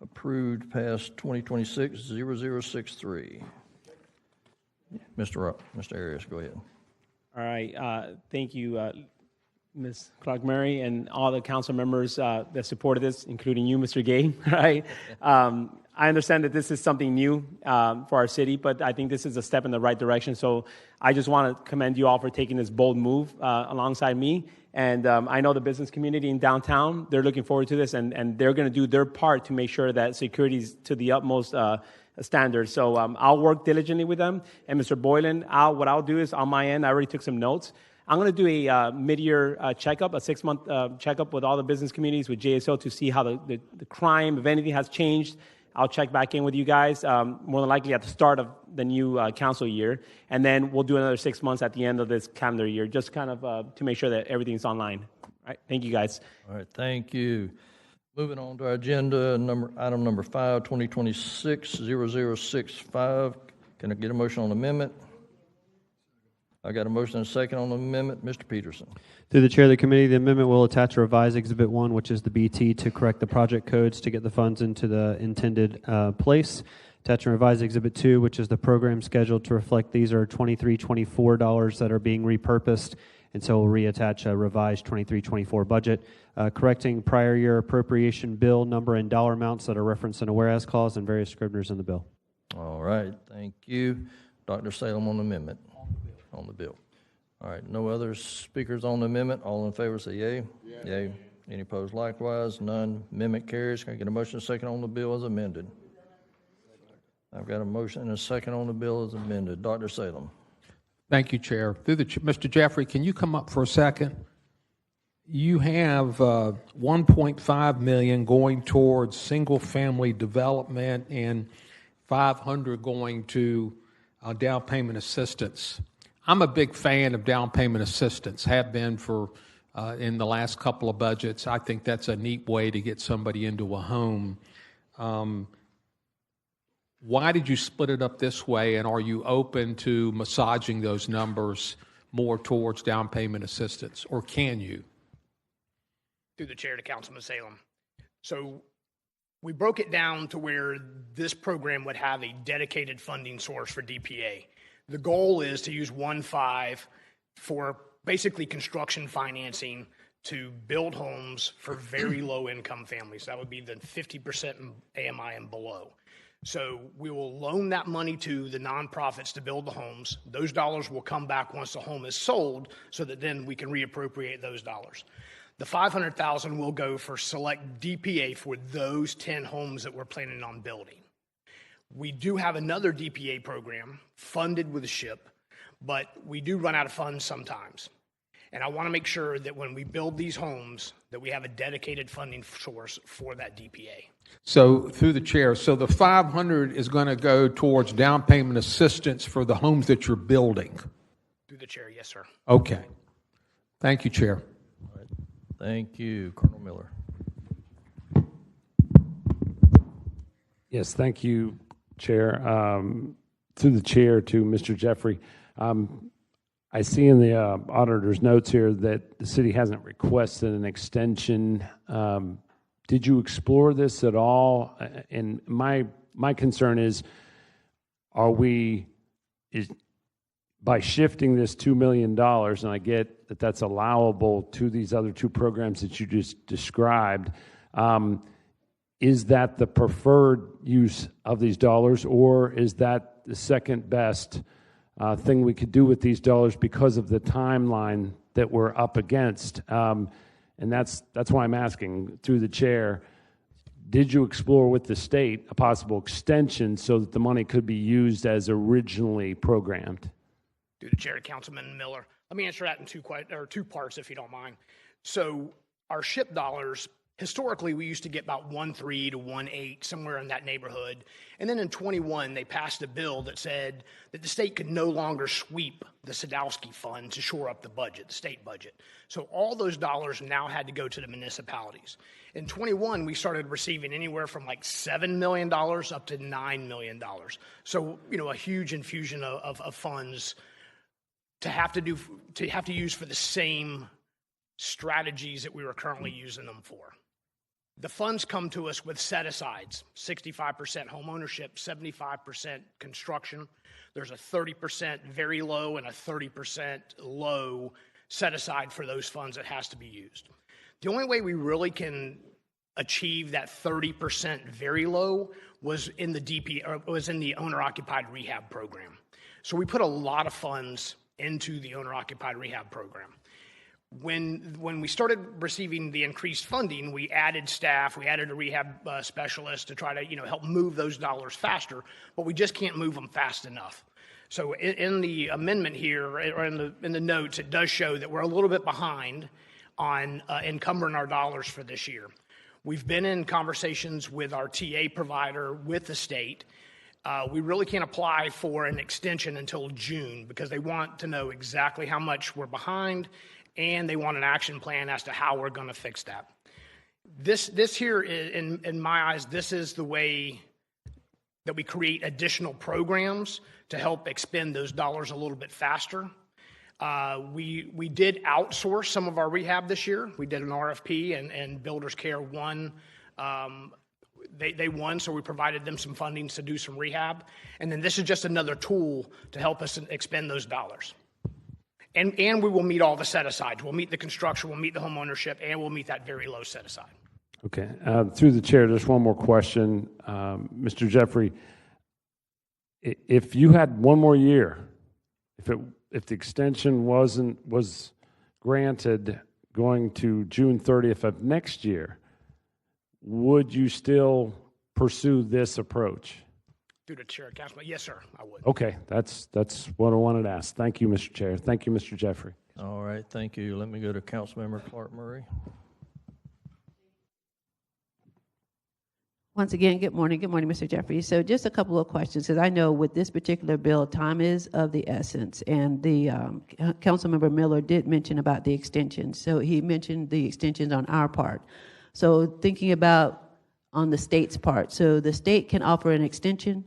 approved past 2026-0063. Mr. Arias, go ahead. All right. Thank you, Ms. Clark-Murray, and all the council members that supported this, including you, Mr. Gay. Right? I understand that this is something new for our city, but I think this is a step in the right direction. So I just want to commend you all for taking this bold move alongside me. And I know the business community in downtown, they're looking forward to this, and they're going to do their part to make sure that security is to the utmost standard. So I'll work diligently with them. And Mr. Boylan, what I'll do is on my end, I already took some notes. I'm going to do a mid-year checkup, a 6-month checkup with all the business communities with JSO to see how the crime, if anything, has changed. I'll check back in with you guys, more than likely at the start of the new council year. And then we'll do another 6 months at the end of this calendar year, just kind of to make sure that everything's online. All right, thank you, guys. All right, thank you. Moving on to our agenda, item number 5, 2026-0065. Can I get a motion on the amendment? I got a motion and a second on the amendment. Mr. Peterson. Through the chair of the committee, the amendment will attach a revised Exhibit 1, which is the BT, to correct the project codes to get the funds into the intended place. Attach a revised Exhibit 2, which is the program schedule to reflect these are $23-24 dollars that are being repurposed, and so we'll reattach a revised 23-24 budget, correcting prior year appropriation bill number and dollar amounts that are referenced in a whereas clause and various scriveners in the bill. All right, thank you. Dr. Salem on the amendment. On the bill. All right, no other speakers on the amendment. All in favor say yea. Yea. Any opposed likewise? None. Amendment carries. Can I get a motion and a second on the bill as amended? I've got a motion and a second on the bill as amended. Dr. Salem. Thank you, Chair. Mr. Jeffrey, can you come up for a second? You have $1.5 million going towards single-family development and $500 going to down payment assistance. I'm a big fan of down payment assistance, have been for in the last couple of budgets. I think that's a neat way to get somebody into a home. Why did you split it up this way, and are you open to massaging those numbers more towards down payment assistance, or can you? Through the chair to Councilman Salem. So we broke it down to where this program would have a dedicated funding source for DPA. The goal is to use 1.5 for basically construction financing to build homes for very low income families. That would be the 50% AMI and below. So we will loan that money to the nonprofits to build the homes. Those dollars will come back once the home is sold so that then we can reappropriate those dollars. The $500,000 will go for select DPA for those 10 homes that we're planning on building. We do have another DPA program funded with a SHIP, but we do run out of funds sometimes. And I want to make sure that when we build these homes, that we have a dedicated funding source for that DPA. So through the chair, so the $500 is going to go towards down payment assistance for the homes that you're building? Through the chair, yes, sir. Okay. Thank you, Chair. All right. Thank you. Colonel Miller. Yes, thank you, Chair. Through the chair to Mr. Jeffrey. I see in the auditor's notes here that the city hasn't requested an extension. Did you explore this at all? And my concern is, by shifting this $2 million, and I get that that's allowable to these other two programs that you just described, is that the preferred use of these dollars, or is that the second best thing we could do with these dollars because of the timeline that we're up against? And that's why I'm asking through the chair, did you explore with the state a possible extension so that the money could be used as originally programmed? Through the chair to Councilman Miller. Let me answer that in two parts, if you don't mind. So our SHIP dollars, historically, we used to get about 1.3 to 1.8, somewhere in that neighborhood. And then in 21, they passed a bill that said that the state could no longer sweep the Sadowski Fund to shore up the budget, the state budget. So all those dollars now had to go to the municipalities. In 21, we started receiving anywhere from like $7 million up to $9 million. So, a huge infusion of funds to have to use for the same strategies that we were currently using them for. The funds come to us with set-asides, 65% home ownership, 75% construction. There's a 30% very low and a 30% low set-aside for those funds that has to be used. The only way we really can achieve that 30% very low was in the owner-occupied rehab program. So we put a lot of funds into the owner-occupied rehab program. When we started receiving the increased funding, we added staff, we added a rehab specialist to try to help move those dollars faster, but we just can't move them fast enough. So in the amendment here, or in the notes, it does show that we're a little bit behind on encumbering our dollars for this year. We've been in conversations with our TA provider, with the state. We really can't apply for an extension until June because they want to know exactly how much we're behind, and they want an action plan as to how we're going to fix that. This here, in my eyes, this is the way that we create additional programs to help expend those dollars a little bit faster. We did outsource some of our rehab this year. We did an RFP, and Builders Care won. They won, so we provided them some funding to do some rehab. And then this is just another tool to help us expend those dollars. And we will meet all the set-asides. We'll meet the construction, we'll meet the home ownership, and we'll meet that very low set-aside. Okay. Through the chair, just one more question. Mr. Jeffrey, if you had one more year, if the extension was granted going to June 30th of next year, would you still pursue this approach? Through the chair, Councilman. Yes, sir, I would. Okay, that's what I wanted to ask. Thank you, Mr. Chair. Thank you, Mr. Jeffrey. All right, thank you. Let me go to Councilmember Clark Murray. Once again, good morning. Good morning, Mr. Jeffrey. So just a couple of questions, because I know with this particular bill, time is of the essence, and the Councilmember Miller did mention about the extensions. So he mentioned the extensions on our part. So thinking about on the state's part, so the state can offer an extension?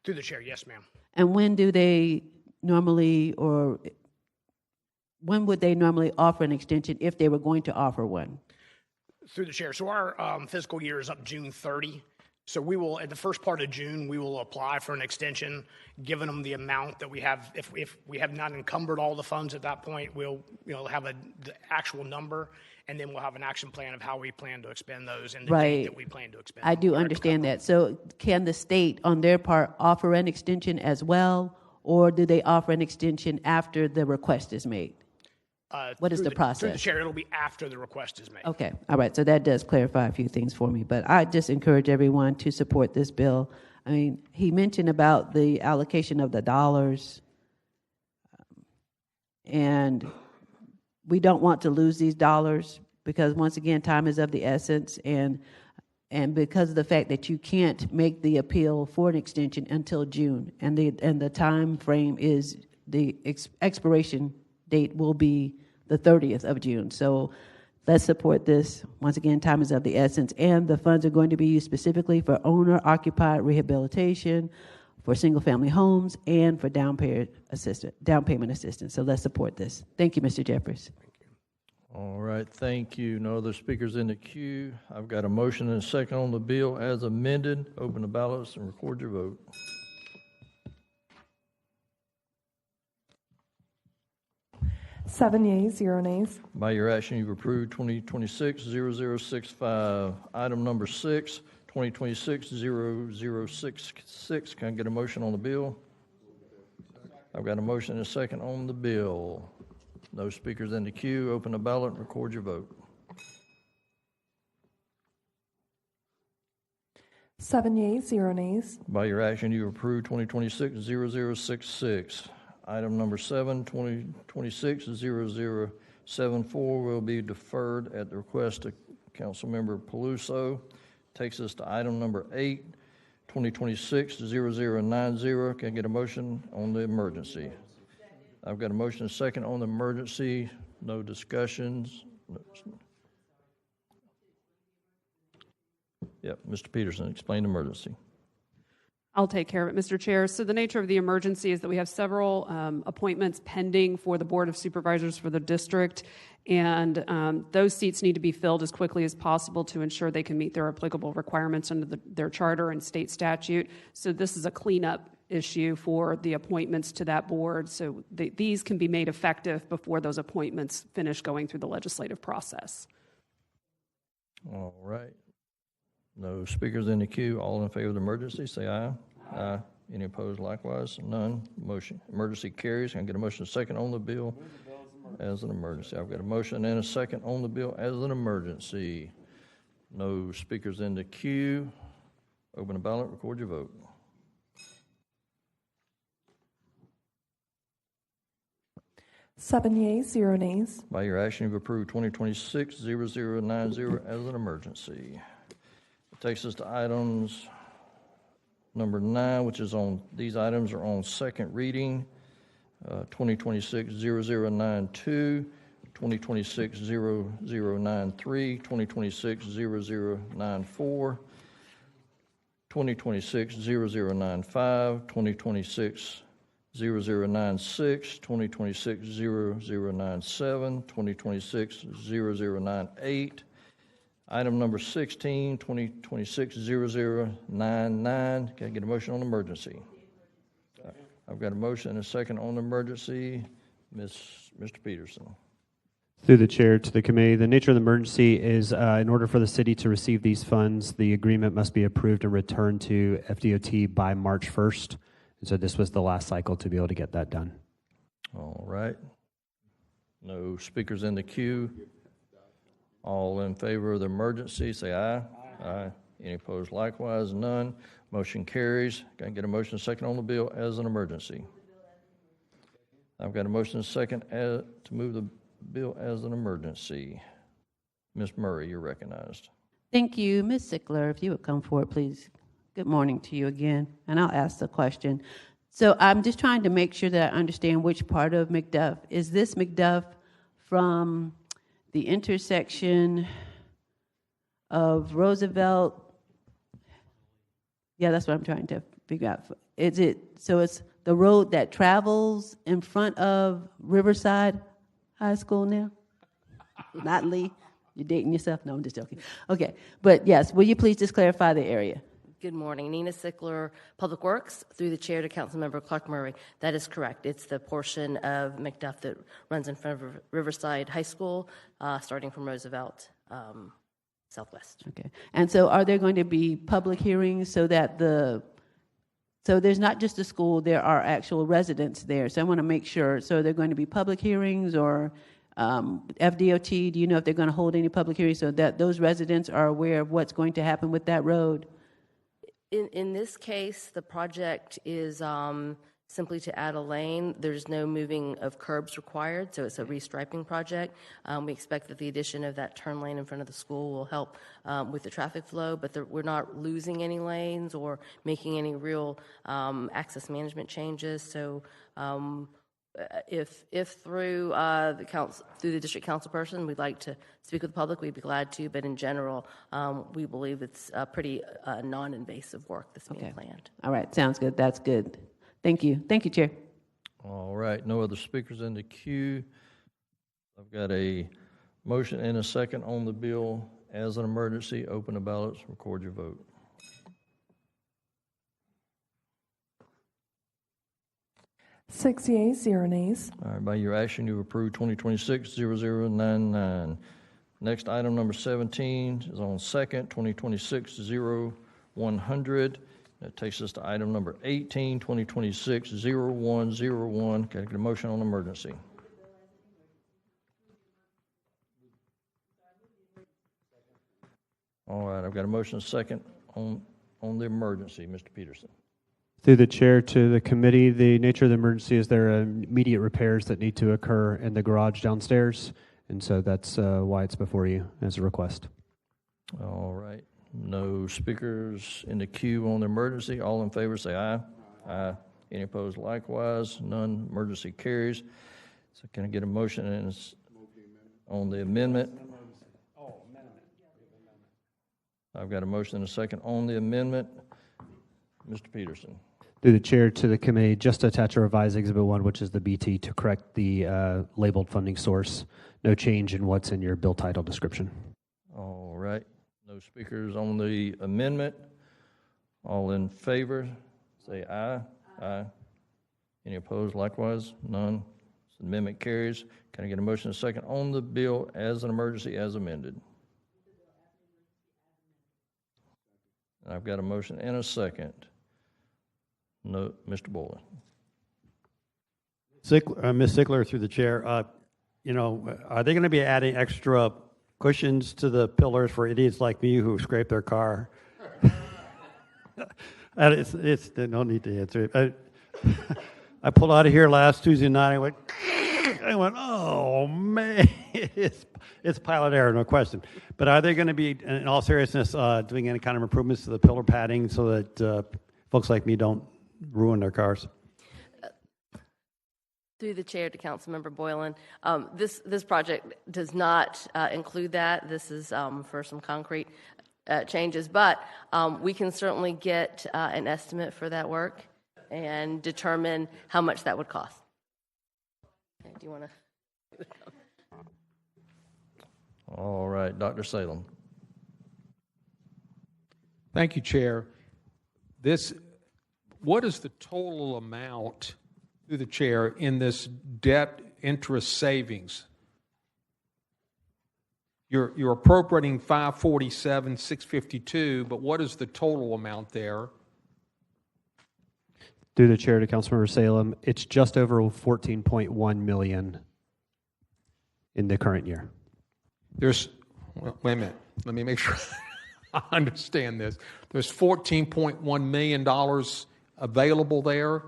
Through the chair, yes, ma'am. And when would they normally offer an extension if they were going to offer one? Through the chair. So our fiscal year is up June 30. So we will, at the first part of June, we will apply for an extension, given them the amount that we have. If we have not encumbered all the funds at that point, we'll have the actual number, and then we'll have an action plan of how we plan to expend those and the date that we plan to expend. I do understand that. So can the state, on their part, offer an extension as well, or do they offer an extension after the request is made? What is the process? Through the chair, it'll be after the request is made. Okay, all right, so that does clarify a few things for me, but I just encourage everyone to support this bill. I mean, he mentioned about the allocation of the dollars, and we don't want to lose these dollars because, once again, time is of the essence, and because of the fact that you can't make the appeal for an extension until June, and the time frame is the expiration date will be the 30th of June. So let's support this. Once again, time is of the essence, and the funds are going to be used specifically for owner-occupied rehabilitation, for single-family homes, and for down payment assistance. So let's support this. Thank you, Mr. Jeffries. All right, thank you. No other speakers in the queue. I've got a motion and a second on the bill as amended. Open the ballots and record your vote. Seven yeas, 0 nays. By your action, you've approved 2026-0065. Item number 6, 2026-0066. Can I get a motion on the bill? I've got a motion and a second on the bill. No speakers in the queue. Open the ballot and record your vote. 7 yeas, 0 nays. By your action, you approve 2026-0066. Item number 7, 2026-0074 will be deferred at the request of Councilmember Peluso. Takes us to item number 8, 2026-0090. Can I get a motion on the emergency? I've got a motion and a second on the emergency. No discussions. Yep, Mr. Peterson, explain the emergency. I'll take care of it, Mr. Chair. So the nature of the emergency is that we have several appointments pending for the Board of Supervisors for the district, and those seats need to be filled as quickly as possible to ensure they can meet their applicable requirements under their charter and state statute. So this is a cleanup issue for the appointments to that board. So these can be made effective before those appointments finish going through the legislative process. All right. No speakers in the queue. All in favor of the emergency, say aye. Aye. Any opposed likewise? None. Motion, emergency carries. Can I get a motion second on the bill as an emergency? I've got a motion and a second on the bill as an emergency. No speakers in the queue. Open the ballot, record your vote. Seven yeas, 0 nays. By your action, you've approved 2026-0090 as an emergency. It takes us to items number 9, which is on, these items are on second reading. 2026-0092, 2026-0093, 2026-0094, 2026-0095, 2026-0096, 2026-0097, 2026-0098. Item number 16, 2026-0099. Can I get a motion on emergency? I've got a motion and a second on emergency. Mr. Peterson. Through the chair to the committee, the nature of the emergency is in order for the city to receive these funds, the agreement must be approved and returned to FDOT by March 1st. And so this was the last cycle to be able to get that done. All right. No speakers in the queue. All in favor of the emergency, say aye. Aye. Any opposed likewise? None. Motion carries. Can I get a motion second on the bill as an emergency? I've got a motion second to move the bill as an emergency. Ms. Murray, you're recognized. Thank you. Ms. Sickler, if you would come forward, please. Good morning to you again, and I'll ask the question. So I'm just trying to make sure that I understand which part of McDuff. Is this McDuff from the intersection of Roosevelt? Yeah, that's what I'm trying to figure out. Is it, so it's the road that travels in front of Riverside High School now? Not Lee? You're dating yourself? No, I'm just joking. Okay, but yes, will you please just clarify the area? Good morning. Nina Sickler, Public Works, through the chair to Councilmember Clark Murray. That is correct. It's the portion of McDuff that runs in front of Riverside High School, starting from Roosevelt southwest. Okay. And so are there going to be public hearings so that so there's not just a school, there are actual residents there. So I want to make sure. So are there going to be public hearings or FDOT, do you know if they're going to hold any public hearings so that those residents are aware of what's going to happen with that road? In this case, the project is simply to add a lane. There's no moving of curbs required, so it's a restriping project. We expect that the addition of that turn lane in front of the school will help with the traffic flow, but we're not losing any lanes or making any real access management changes. So if through through the district council person we'd like to speak with the public, we'd be glad to, but in general, we believe it's a pretty non-invasive work that's being planned. All right, sounds good. That's good. Thank you. Thank you, Chair. All right, no other speakers in the queue. I've got a motion and a second on the bill as an emergency. Open the ballots, record your vote. Six yeas, 0 nays. All right, by your action, you approve 2026-0099. Next, item number 17 is on second, 2026-0100. That takes us to item number 18, 2026-0101. Can I get a motion on emergency? All right, I've got a motion second on the emergency. Mr. Peterson. Through the chair to the committee, the nature of the emergency is there are immediate repairs that need to occur in the garage downstairs, and so that's why it's before you as a request. All right. No speakers in the queue on the emergency. All in favor say aye. Aye. Any opposed likewise? None. Emergency carries. So can I get a motion on the amendment? I've got a motion and a second on the amendment. Mr. Peterson. Through the chair to the committee, just to attach a revised Exhibit 1, which is the BT, to correct the labeled funding source. No change in what's in your bill title description. All right. No speakers on the amendment. All in favor, say aye. Aye. Any opposed likewise? None. So the amendment carries. Can I get a motion and a second on the bill as an emergency as amended? I've got a motion and a second. No, Mr. Boylan. Ms. Sigler, through the chair, are they going to be adding extra cushions to the pillars for idiots like me who scrape their car? It's no need to answer it. I pulled out of here last Tuesday night. I went, oh man, it's pilot error, no question. But are they going to be, in all seriousness, doing any kind of improvements to the pillar padding so that folks like me don't ruin their cars? Through the chair to Councilmember Boylan, this project does not include that. This is for some concrete changes, but we can certainly get an estimate for that work and determine how much that would cost. Okay, do you want to? All right, Dr. Salem. Thank you, Chair. What is the total amount, through the chair, in this debt interest savings? You're appropriating $547,652, but what is the total amount there? Through the chair to Councilmember Salem, it's just over 14.1 million in the current year. Wait a minute. Let me make sure I understand this. There's $14.1 million available there?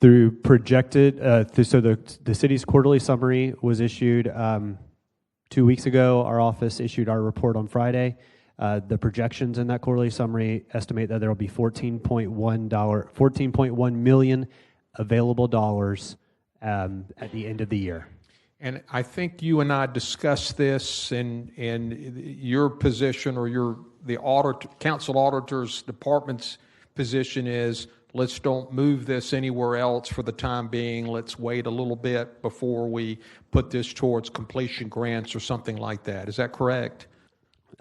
Through projected, so the city's quarterly summary was issued 2 weeks ago. Our office issued our report on Friday. The projections in that quarterly summary estimate that there will be $14.1 million available dollars at the end of the year. And I think you and I discussed this, and your position or the council auditor's department's position is, let's don't move this anywhere else for the time being. Let's wait a little bit before we put this towards completion grants or something like that. Is that correct?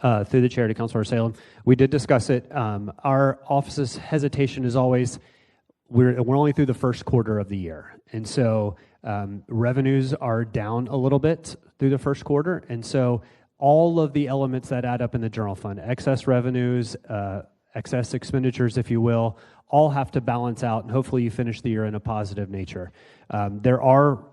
Through the chair to Councilmember Salem, we did discuss it. Our office's hesitation is always we're only through the first quarter of the year, and so revenues are down a little bit through the first quarter, and so all of the elements that add up in the general fund, excess revenues, excess expenditures, if you will, all have to balance out, and hopefully you finish the year in a positive nature. There are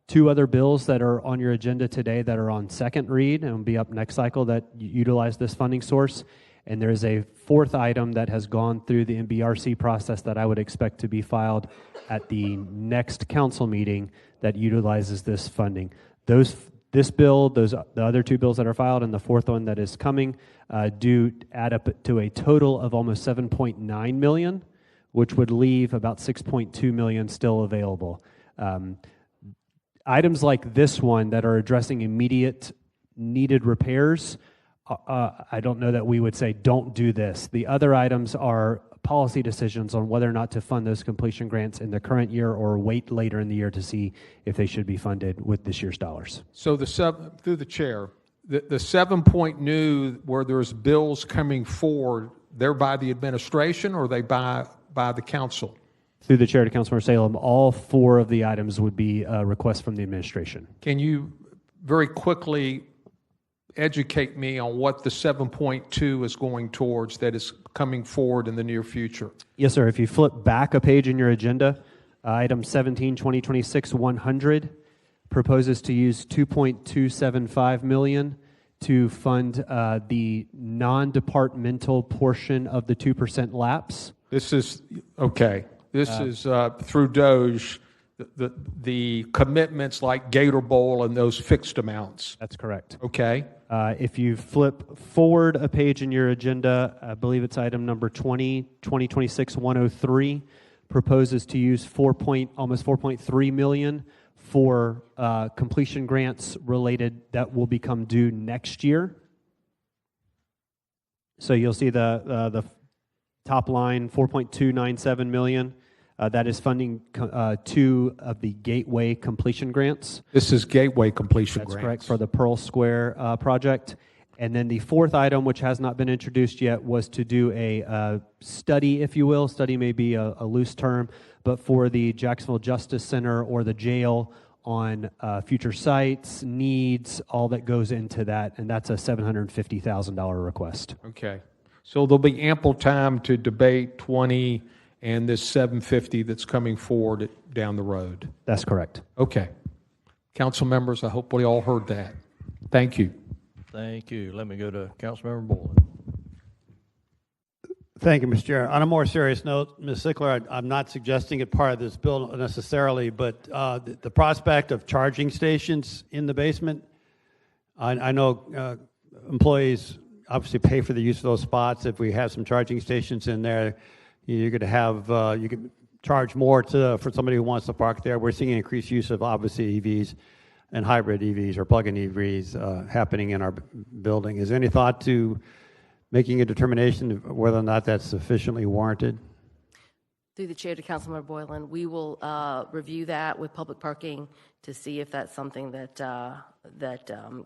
two other bills that are on your agenda today that are on second read and will be up next cycle that utilize this funding source. And there is a fourth item that has gone through the MBRC process that I would expect to be filed at the next council meeting that utilizes this funding. The other two bills that are filed and the fourth one that is coming do add up to a total of almost $7.9 million, which would leave about $6.2 million still available. Items like this one that are addressing immediate needed repairs, I don't know that we would say don't do this. The other items are policy decisions on whether or not to fund those completion grants in the current year or wait later in the year to see if they should be funded with this year's dollars. So through the chair, the 7 point new where there's bills coming forward, they're by the administration or they by the council? Through the chair to Councilmember Salem, all four of the items would be requests from the administration. Can you very quickly educate me on what the 7.2 is going towards that is coming forward in the near future? Yes, sir. If you flip back a page in your agenda, item 17, 2026-100 proposes to use $2.275 million to fund the non-departmental portion of the 2% lapse. This is, okay, this is through Doge, the commitments like Gator Bowl and those fixed amounts. That's correct. Okay. If you flip forward a page in your agenda, I believe it's item number 2026-103, proposes to use almost 4.3 million for completion grants related that will become due next year. So you'll see the top line, 4.297 million. That is funding 2 of the Gateway completion grants. This is Gateway completion grants. That's correct, for the Pearl Square project. And then the fourth item, which has not been introduced yet, was to do a study, if you will. Study may be a loose term, but for the Jacksonville Justice Center or the jail on future sites, needs, all that goes into that, and that's a $750,000 request. Okay. So there'll be ample time to debate 20 and this 750 that's coming forward down the road. That's correct. Okay. Council members, I hope we all heard that. Thank you. Thank you. Let me go to Councilmember Boylan. Thank you, Mr. Chair. On a more serious note, Ms. Sickler, I'm not suggesting it part of this bill necessarily, but the prospect of charging stations in the basement, I know employees obviously pay for the use of those spots. If we have some charging stations in there, you're going to have, you can charge more for somebody who wants to park there. We're seeing an increased use of obviously EVs and hybrid EVs or plug-in EVs happening in our building. Is there any thought to making a determination of whether or not that's sufficiently warranted? Through the chair to Councilmember Boylan, we will review that with public parking to see if that's something that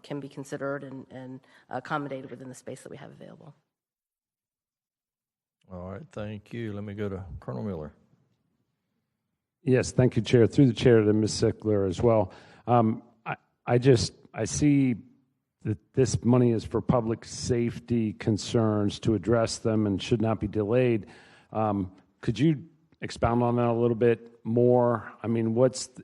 can be considered and accommodated within the space that we have available. All right, thank you. Let me go to Colonel Miller. Yes, thank you, Chair. Through the chair to Ms. Sickler as well. I see that this money is for public safety concerns to address them and should not be delayed. Could you expound on that a little bit more? I mean,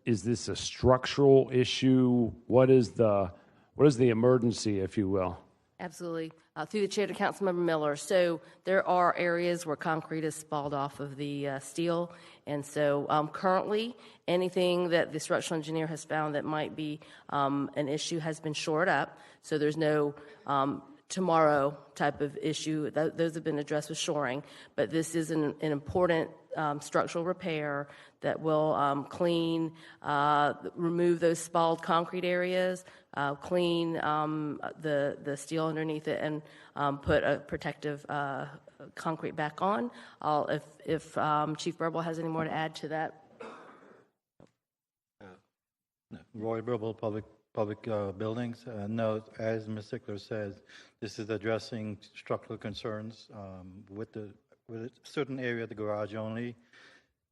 is this a structural issue? What is the emergency, if you will? Absolutely. Through the chair to Councilmember Miller. So there are areas where concrete is spalled off of the steel. And so currently, anything that the structural engineer has found that might be an issue has been shored up. So there's no tomorrow type of issue. Those have been addressed with shoring. But this is an important structural repair that will clean, remove those spalled concrete areas, clean the steel underneath it, and put a protective concrete back on. If Chief Burble has any more to add to that. Roy Burble, Public Buildings. No, as Ms. Sickler says, this is addressing structural concerns with a certain area of the garage only.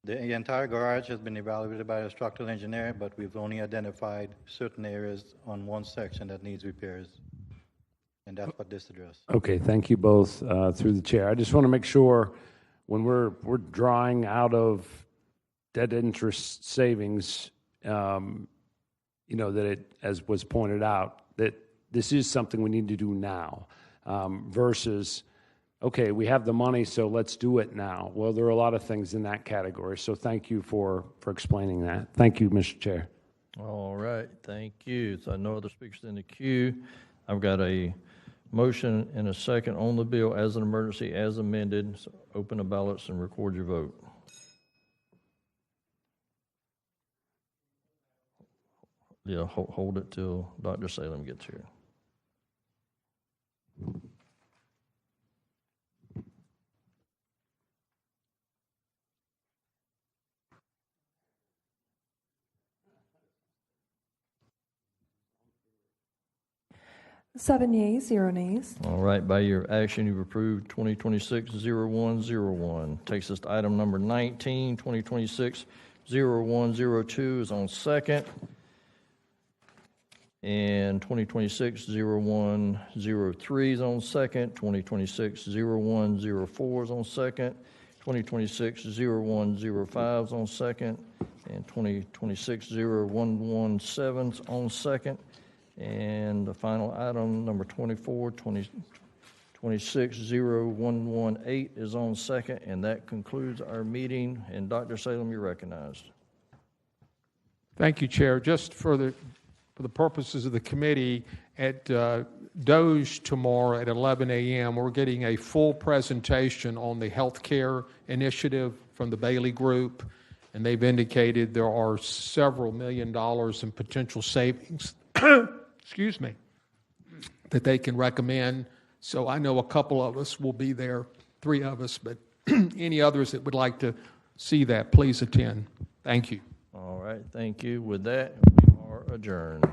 The entire garage has been evaluated by a structural engineer, but we've only identified certain areas on one section that needs repairs, and that's what this addresses. Okay, thank you both through the chair. I just want to make sure when we're drawing out of debt interest savings, that it, as was pointed out, that this is something we need to do now versus, okay, we have the money, so let's do it now. Well, there are a lot of things in that category, so thank you for explaining that. Thank you, Mr. Chair. All right, thank you. So no other speakers in the queue. I've got a motion and a second on the bill as an emergency as amended. So open the ballots and record your vote. Yeah, hold it till Dr. Salem gets here. Seven yeas, 0 nays. All right, by your action, you've approved 2026-0101. Takes us to item number 19, 2026-0102 is on second. And 2026-0103 is on second, 2026-0104 is on second, 2026-0105 is on second, and 2026-0117 is on second. And the final item, number 24, 260118 is on second, and that concludes our meeting. And Dr. Salem, you're recognized. Thank you, Chair. Just for the purposes of the committee, at Doge tomorrow at 11 a.m., we're getting a full presentation on the healthcare initiative from the Bailey Group, and they've indicated there are several $1 million in potential savings, excuse me, that they can recommend. So I know a couple of us will be there, 3 of us, but any others that would like to see that, please attend. Thank you. All right, thank you. With that, we are adjourned.